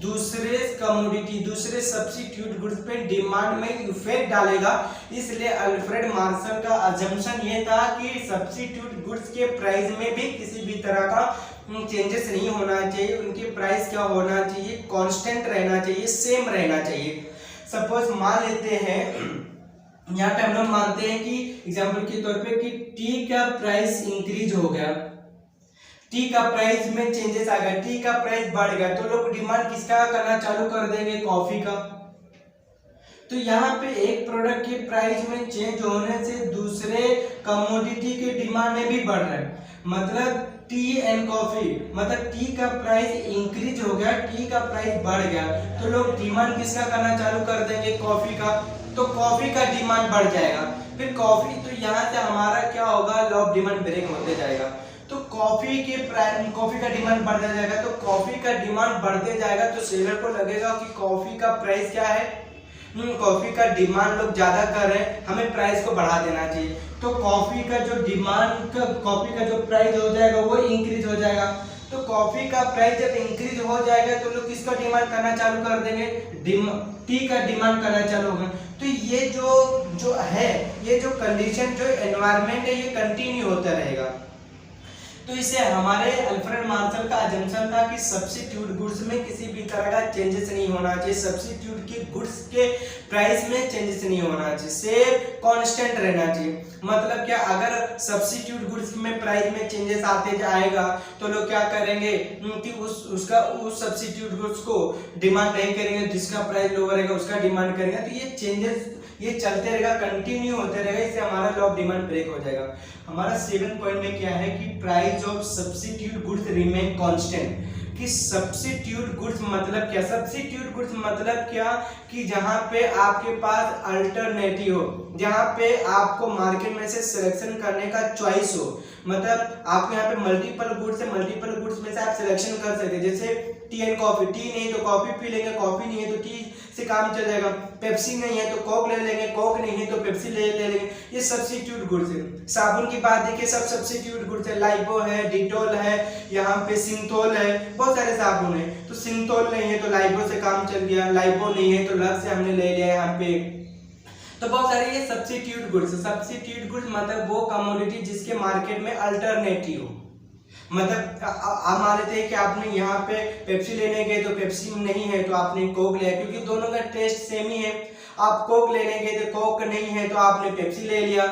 दूसरे कमोडिटी, दूसरे सब्स्टिट्यूट गुड्स पे डिमांड में इफेक्ट डालेगा। इसलिए अल्फ्रेड मार्शल का अजम्पशन ये था कि सब्स्टिट्यूट गुड्स के प्राइस में भी किसी भी तरह का चेंजेस नहीं होना चाहिए, उनके प्राइस क्या होना चाहिए, कांस्टेंट रहना चाहिए, सेम रहना चाहिए। सपोज मान लेते हैं, यहाँ पे हम लोग मानते हैं कि एग्जांपल के तौर पे कि टी का प्राइस इंक्रीज हो गया, टी का प्राइस में चेंजेस आ गया, टी का प्राइस बढ़ गया, तो लोग डिमांड किसका करना चालू कर देंगे, कॉफी का। तो यहाँ पे एक प्रोडक्ट के प्राइस में चेंज होने से दूसरे कमोडिटी के डिमांड में भी बढ़ रहा है। मतलब टी एंड कॉफी, मतलब टी का प्राइस इंक्रीज हो गया, टी का प्राइस बढ़ गया, तो लोग डिमांड किसका करना चालू कर देंगे, कॉफी का। तो कॉफी का डिमांड बढ़ जाएगा, फिर कॉफी, तो यहाँ से हमारा क्या होगा, लॉ ऑफ डिमांड ब्रेक होते जाएगा। तो कॉफी के प्राइस, कॉफी का डिमांड बढ़ता जाएगा, तो कॉफी का डिमांड बढ़ते जाएगा, तो सेलर को लगेगा कि कॉफी का प्राइस क्या है, कॉफी का डिमांड लोग ज्यादा कर रहे हैं, हमें प्राइस को बढ़ा देना चाहिए। तो कॉफी का जो डिमांड का, कॉफी का जो प्राइस हो जाएगा वो इंक्रीज हो जाएगा। तो कॉफी का प्राइस जब इंक्रीज हो जाएगा तो लोग किसका डिमांड करना चालू कर देंगे, टी का डिमांड करना चालू होगा। तो ये जो है, ये जो कंडीशन, जो एनवायरनमेंट है, ये कंटिन्यू होता रहेगा। तो इससे हमारे अल्फ्रेड मार्शल का अजम्पशन था कि सब्स्टिट्यूट गुड्स में किसी भी तरह का चेंजेस नहीं होना चाहिए, सब्स्टिट्यूट की गुड्स के प्राइस में चेंजेस नहीं होना चाहिए, सेम कांस्टेंट रहना चाहिए। मतलब क्या, अगर सब्स्टिट्यूट गुड्स में प्राइस में चेंजेस आते जाएगा तो लोग क्या करेंगे कि उस सब्स्टिट्यूट गुड्स को डिमांड नहीं करेंगे, जिसका प्राइस लोअर रहेगा उसका डिमांड करेंगे। तो ये चेंजेस ये चलते रहेगा, कंटिन्यू होते रहेगा, इससे हमारा लॉ ऑफ डिमांड ब्रेक हो जाएगा। हमारा 7 पॉइंट में क्या है कि price of substitute goods remain constant. कि सब्स्टिट्यूट गुड्स मतलब क्या, सब्स्टिट्यूट गुड्स मतलब क्या कि जहां पे आपके पास अल्टरनेटिव हो, जहां पे आपको मार्केट में से सिलेक्शन करने का चॉइस हो। मतलब आपके यहाँ पे मल्टीपल गुड्स है, मल्टीपल गुड्स में से आप सिलेक्शन कर सकते हैं। जैसे टी एंड कॉफी, टी नहीं तो कॉफी पी लेंगे, कॉफी नहीं है तो टी से काम चल जाएगा, पेप्सी नहीं है तो कोक ले लेंगे, कोक नहीं है तो पेप्सी ले लेंगे, ये सब्स्टिट्यूट गुड्स है। साबुन की बात देखिए, सब सब्स्टिट्यूट गुड्स है, लाइबो है, डिटोल है, यहाँ पे सिंथोल है, बहुत सारे साबुन है। तो सिंथोल नहीं है तो लाइबो से काम चल गया, लाइबो नहीं है तो लक्स से हमने ले लिया यहाँ पे। तो बहुत सारे ये सब्स्टिट्यूट गुड्स, सब्स्टिट्यूट गुड्स मतलब वो कमोडिटी जिसके मार्केट में अल्टरनेटिव हो। मतलब आप मान लेते हैं कि आपने यहाँ पे पेप्सी लेने गए तो पेप्सी नहीं है तो आपने कोक लिया, क्योंकि दोनों का टेस्ट सेम ही है। आप कोक लेने गए तो कोक नहीं है तो आपने पेप्सी ले लिया।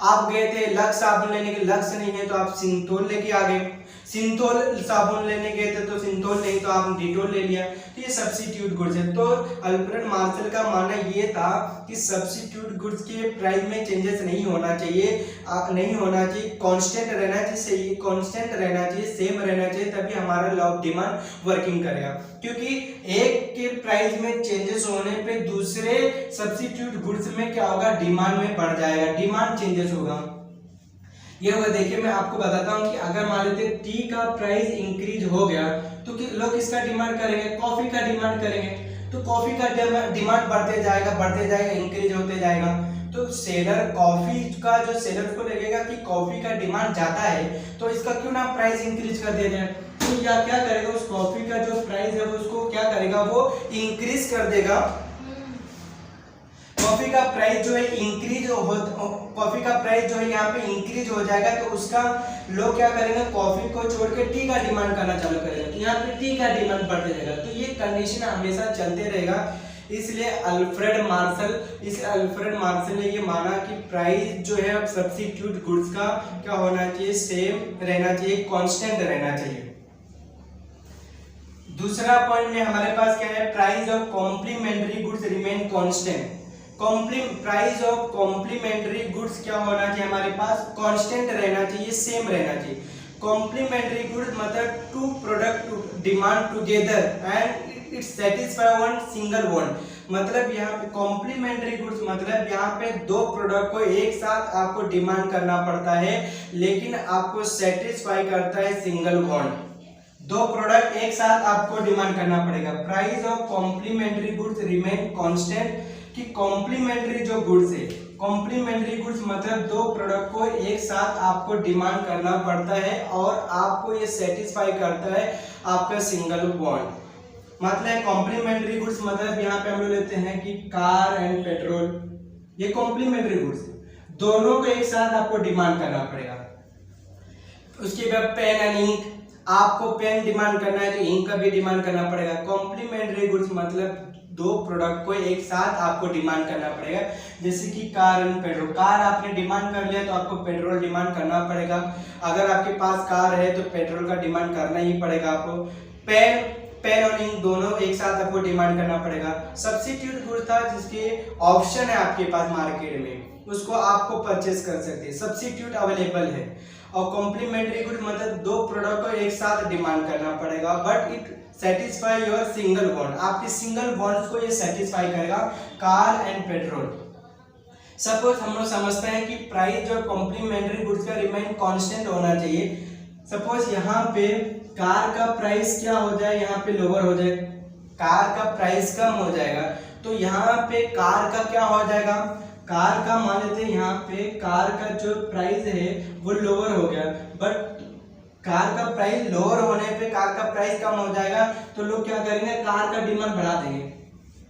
आप गए थे लक्स साबुन लेने के, लक्स नहीं है तो आप सिंथोल लेके आ गए, सिंथोल साबुन लेने गए थे तो सिंथोल नहीं तो आपने डिटोल ले लिया। तो ये सब्स्टिट्यूट गुड्स है। तो अल्फ्रेड मार्शल का मानना ये था कि सब्स्टिट्यूट गुड्स के प्राइस में चेंजेस नहीं होना चाहिए, कांस्टेंट रहना चाहिए, कांस्टेंट रहना चाहिए, सेम रहना चाहिए, तभी हमारा लॉ ऑफ डिमांड वर्किंग करेगा। क्योंकि एक के प्राइस में चेंजेस होने पे दूसरे सब्स्टिट्यूट गुड्स में क्या होगा, डिमांड में बढ़ जाएगा, डिमांड चेंजेस होगा। ये होगा, देखिए मैं आपको बताता हूँ कि अगर मान लेते टी का प्राइस इंक्रीज हो गया तो लोग किसका डिमांड करेंगे, कॉफी का डिमांड करेंगे। तो कॉफी का डिमांड बढ़ते जाएगा, इंक्रीज होते जाएगा। तो सेलर कॉफी का जो सेलर को लगेगा कि कॉफी का डिमांड ज्यादा है तो इसका क्यों ना प्राइस इंक्रीज कर देते हैं। तो या क्या करेगा, उस कॉफी का जो प्राइस है वो उसको क्या करेगा, वो इंक्रीज कर देगा। कॉफी का प्राइस जो है इंक्रीज कॉफी का प्राइस जो है यहाँ पे इंक्रीज हो जाएगा, तो उसका लोग क्या करेंगे, कॉफी को छोड़ के टी का डिमांड करना चालू करेंगे, तो यहाँ पे टी का डिमांड बढ़ते जाएगा। तो ये कंडीशन हमेशा चलते रहेगा। इसलिए अल्फ्रेड मार्शल ने ये माना कि प्राइस जो है अब सब्स्टिट्यूट गुड्स का क्या होना चाहिए, सेम रहना चाहिए, कांस्टेंट रहना चाहिए। दूसरा पॉइंट में हमारे पास क्या है, price of complementary goods remain constant. Price of complementary goods क्या होना चाहिए, हमारे पास कांस्टेंट रहना चाहिए, सेम रहना चाहिए। कॉम्प्लीमेंट्री गुड्स मतलब two product demand together and it satisfy one single want. मतलब यहाँ पे कॉम्प्लीमेंट्री गुड्स मतलब यहाँ पे दो प्रोडक्ट को एक साथ आपको डिमांड करना पड़ता है, लेकिन आपको सेटिस्फाई करता है सिंगल वांट। दो प्रोडक्ट एक साथ आपको डिमांड करना पड़ेगा। Price of complementary goods remain constant. कि कॉम्प्लीमेंट्री जो गुड्स है, कॉम्प्लीमेंट्री गुड्स मतलब दो प्रोडक्ट को एक साथ आपको डिमांड करना पड़ता है और आपको ये सेटिस्फाई करता है आपका सिंगल वांट। मतलब कॉम्प्लीमेंट्री गुड्स मतलब यहाँ पे हम लोग लेते हैं कि कार एंड पेट्रोल, ये कॉम्प्लीमेंट्री गुड्स, दोनों को एक साथ आपको डिमांड करना पड़ेगा। उसके बाद पेन एंड इंक, आपको पेन डिमांड करना है तो इंक का भी डिमांड करना पड़ेगा। कॉम्प्लीमेंट्री गुड्स मतलब दो प्रोडक्ट को एक साथ आपको डिमांड करना पड़ेगा। जैसे कि कार एंड पेट्रोल, कार आपने डिमांड कर लिया तो आपको पेट्रोल डिमांड करना पड़ेगा। अगर आपके पास कार है तो पेट्रोल का डिमांड करना ही पड़ेगा आपको। पेन और इंक दोनों एक साथ आपको डिमांड करना पड़ेगा। सब्स्टिट्यूट गुड्स था जिसके ऑप्शन है आपके पास मार्केट में, उसको आपको परचेस कर सकते हैं, सब्स्टिट्यूट अवेलेबल है। और कॉम्प्लीमेंट्री गुड मतलब दो प्रोडक्ट को एक साथ डिमांड करना पड़ेगा, but it satisfy your single bond, आपके सिंगल बॉन्ड को ये सेटिस्फाई करेगा, कार एंड पेट्रोल। सपोज हम लोग समझते हैं कि प्राइस जो कॉम्प्लीमेंट्री गुड्स का रिमेन कांस्टेंट होना चाहिए। सपोज यहाँ पे कार का प्राइस क्या हो जाए, यहाँ पे लोअर हो जाए, कार का प्राइस कम हो जाएगा, तो यहाँ पे कार का क्या हो जाएगा, कार का मान लेते हैं यहाँ पे कार का जो प्राइस है वो लोअर हो गया, बट कार का प्राइस लोअर होने पे कार का प्राइस कम हो जाएगा, तो लोग क्या करेंगे, कार का डिमांड बढ़ा देंगे।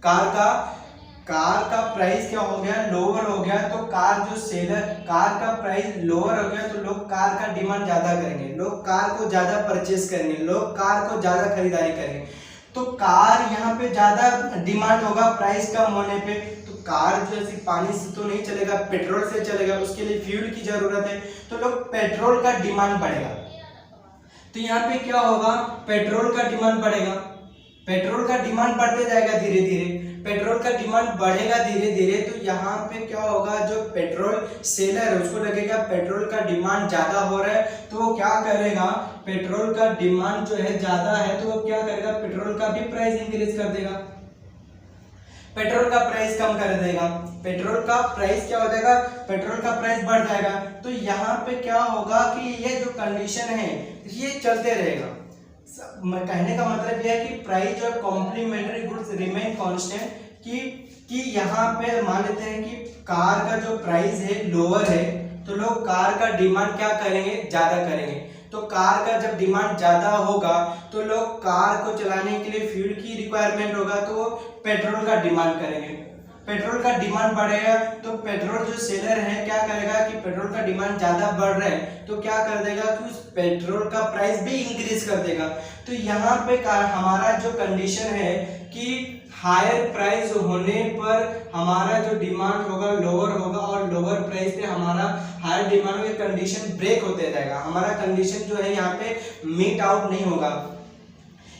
कार का प्राइस क्या हो गया, लोअर हो गया, तो कार जो सेलर, कार का प्राइस लोअर हो गया तो लोग कार का डिमांड ज्यादा करेंगे, लोग कार को ज्यादा परचेस करेंगे, लोग कार को ज्यादा खरीदारी करेंगे। तो कार यहाँ पे ज्यादा डिमांड होगा प्राइस कम होने पे, तो कार जो है पानी से तो नहीं चलेगा, पेट्रोल से चलेगा, उसके लिए फ्यूल की जरूरत है, तो लोग पेट्रोल का डिमांड बढ़ेगा। तो यहाँ पे क्या होगा, पेट्रोल का डिमांड बढ़ेगा, पेट्रोल का डिमांड बढ़ते जाएगा धीरे धीरे, पेट्रोल का डिमांड बढ़ेगा धीरे धीरे, तो यहाँ पे क्या होगा, जो पेट्रोल सेलर है उसको लगेगा पेट्रोल का डिमांड ज्यादा हो रहा है, तो वो क्या करेगा, पेट्रोल का डिमांड जो है ज्यादा है तो वो क्या करेगा, पेट्रोल का भी प्राइस इंक्रीज कर देगा, पेट्रोल का प्राइस कम कर देगा, पेट्रोल का प्राइस क्या हो जाएगा, पेट्रोल का प्राइस बढ़ जाएगा। तो यहाँ पे क्या होगा कि ये जो कंडीशन है ये चलते रहेगा। कहने का मतलब यह है कि price of complementary goods remain constant, कि यहाँ पे मान लेते हैं कि कार का जो प्राइस है लोअर है, तो लोग कार का डिमांड क्या करेंगे, ज्यादा करेंगे। तो कार का जब डिमांड ज्यादा होगा तो लोग कार को चलाने के लिए फ्यूल की रिक्वायरमेंट होगा, तो वो पेट्रोल का डिमांड करेंगे, पेट्रोल का डिमांड बढ़ेगा, तो पेट्रोल जो सेलर है क्या करेगा कि पेट्रोल का डिमांड ज्यादा बढ़ रहा है तो क्या कर देगा कि उस पेट्रोल का प्राइस भी इंक्रीज कर देगा। तो यहाँ पे हमारा जो कंडीशन है कि हायर प्राइस होने पर हमारा जो डिमांड होगा लोअर होगा, और लोअर प्राइस पे हमारा हायर डिमांड में कंडीशन ब्रेक होते जाएगा, हमारा कंडीशन जो है यहाँ पे मीट आउट नहीं होगा।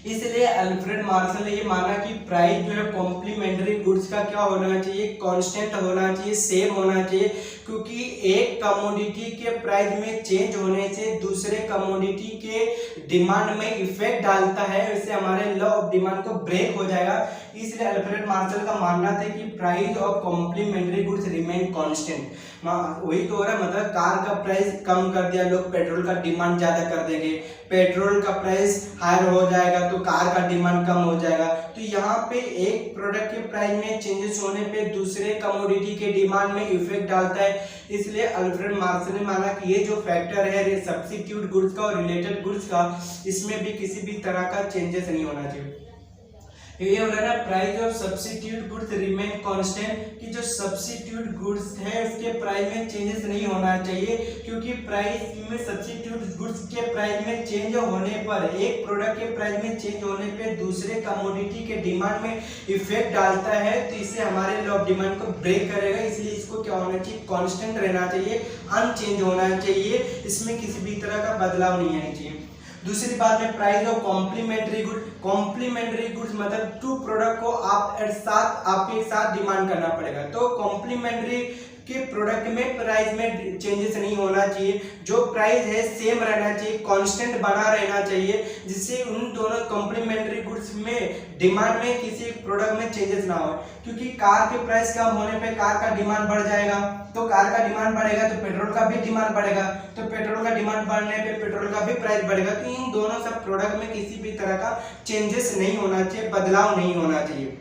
इसलिए अल्फ्रेड मार्शल ने ये माना कि प्राइस जो है कॉम्प्लीमेंट्री गुड्स का क्या होना चाहिए, कांस्टेंट होना चाहिए, सेम होना चाहिए, क्योंकि एक कमोडिटी के प्राइस में चेंज होने से दूसरे कमोडिटी के डिमांड में इफेक्ट डालता है, इससे हमारे लॉ ऑफ डिमांड को ब्रेक हो जाएगा। इसलिए अल्फ्रेड मार्शल का मानना था कि price of complementary goods remain constant. वही तो हो रहा है, मतलब कार का प्राइस कम कर दिया, लोग पेट्रोल का डिमांड ज्यादा कर देंगे, पेट्रोल का प्राइस हायर हो जाएगा तो कार का डिमांड कम हो जाएगा। तो यहाँ पे एक प्रोडक्ट के प्राइस में चेंजेस होने पे दूसरे कमोडिटी के डिमांड में इफेक्ट डालता है। इसलिए अल्फ्रेड मार्शल ने माना कि ये जो फैक्टर है सब्स्टिट्यूट गुड्स का और रिलेटेड गुड्स का, इसमें भी किसी भी तरह का चेंजेस नहीं होना चाहिए। ये हो रहा है price of substitute goods remain constant, कि जो सब्स्टिट्यूट गुड्स है उसके प्राइस में चेंजेस नहीं होना चाहिए, क्योंकि प्राइस में सब्स्टिट्यूट गुड्स के प्राइस में चेंज होने पर, एक प्रोडक्ट के प्राइस में चेंज होने पे दूसरे कमोडिटी के डिमांड में इफेक्ट डालता है, तो इससे हमारे लॉ ऑफ डिमांड को ब्रेक करेगा। इसलिए इसको क्या होना चाहिए, कांस्टेंट रहना चाहिए, अनचेंज होना चाहिए, इसमें किसी भी तरह का बदलाव नहीं आना चाहिए। दूसरी बात है price of complementary good. Complementary goods मतलब टू प्रोडक्ट को आपके एक साथ डिमांड करना पड़ेगा, तो कॉम्प्लीमेंट्री के प्रोडक्ट में प्राइस में चेंजेस नहीं होना चाहिए, जो प्राइस है सेम रहना चाहिए, कांस्टेंट बना रहना चाहिए, जिससे उन दोनों कॉम्प्लीमेंट्री गुड्स में डिमांड में किसी प्रोडक्ट में चेंजेस ना हो। क्योंकि कार के प्राइस कम होने पे कार का डिमांड बढ़ जाएगा, तो कार का डिमांड बढ़ेगा तो पेट्रोल का भी डिमांड बढ़ेगा, तो पेट्रोल का डिमांड बढ़ने पे पेट्रोल का भी प्राइस बढ़ेगा। तो इन दोनों सब प्रोडक्ट में किसी भी तरह का चेंजेस नहीं होना चाहिए, बदलाव नहीं होना चाहिए।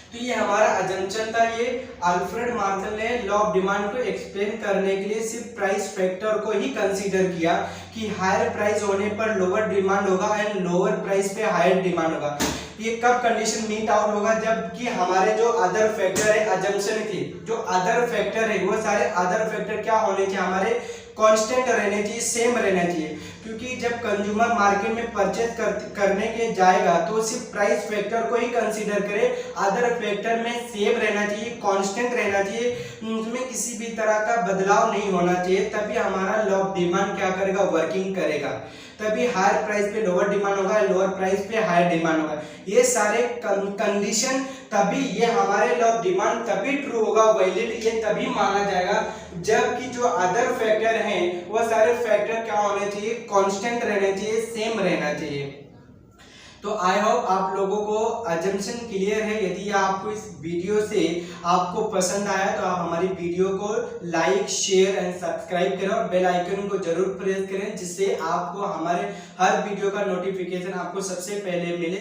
तो ये हमारा अजम्पशन था। ये अल्फ्रेड मार्शल ने लॉ ऑफ डिमांड को एक्सप्लेन करने के लिए सिर्फ प्राइस फैक्टर को ही कंसीडर किया कि हायर प्राइस होने पर लोअर डिमांड होगा एंड लोअर प्राइस पे हायर डिमांड होगा। ये कब कंडीशन मीट आउट होगा, जबकि हमारे जो अदर फैक्टर है अजम्पशन की, जो अदर फैक्टर है वो सारे अदर फैक्टर क्या होने चाहिए, हमारे कांस्टेंट रहने चाहिए, सेम रहना चाहिए। क्योंकि जब कंज्यूमर मार्केट में परचेज करने के जाएगा तो सिर्फ प्राइस फैक्टर को ही कंसीडर करे, अदर फैक्टर में सेम रहना चाहिए, कांस्टेंट रहना चाहिए, उसमें किसी भी तरह का बदलाव नहीं होना चाहिए। तभी हमारा लॉ ऑफ डिमांड क्या करेगा, वर्किंग करेगा। तभी हायर प्राइस पे लोअर डिमांड होगा, लोअर प्राइस पे हायर डिमांड होगा। ये सारे कंडीशन तभी, ये हमारे लॉ ऑफ डिमांड तभी ट्रू होगा, वैलिड ये तभी माना जाएगा जबकि जो अदर फैक्टर हैं वो सारे फैक्टर क्या होने चाहिए, कांस्टेंट रहने चाहिए, सेम रहना चाहिए। तो आई होप आप लोगों को अजम्पशन क्लियर है। यदि आपको इस वीडियो से आपको पसंद आया तो आप हमारी वीडियो को लाइक, शेयर एंड सब्सक्राइब करें और बेल आइकन को जरूर प्रेस करें, जिससे आपको हमारे हर वीडियो का नोटिफिकेशन आपको सबसे पहले मिले।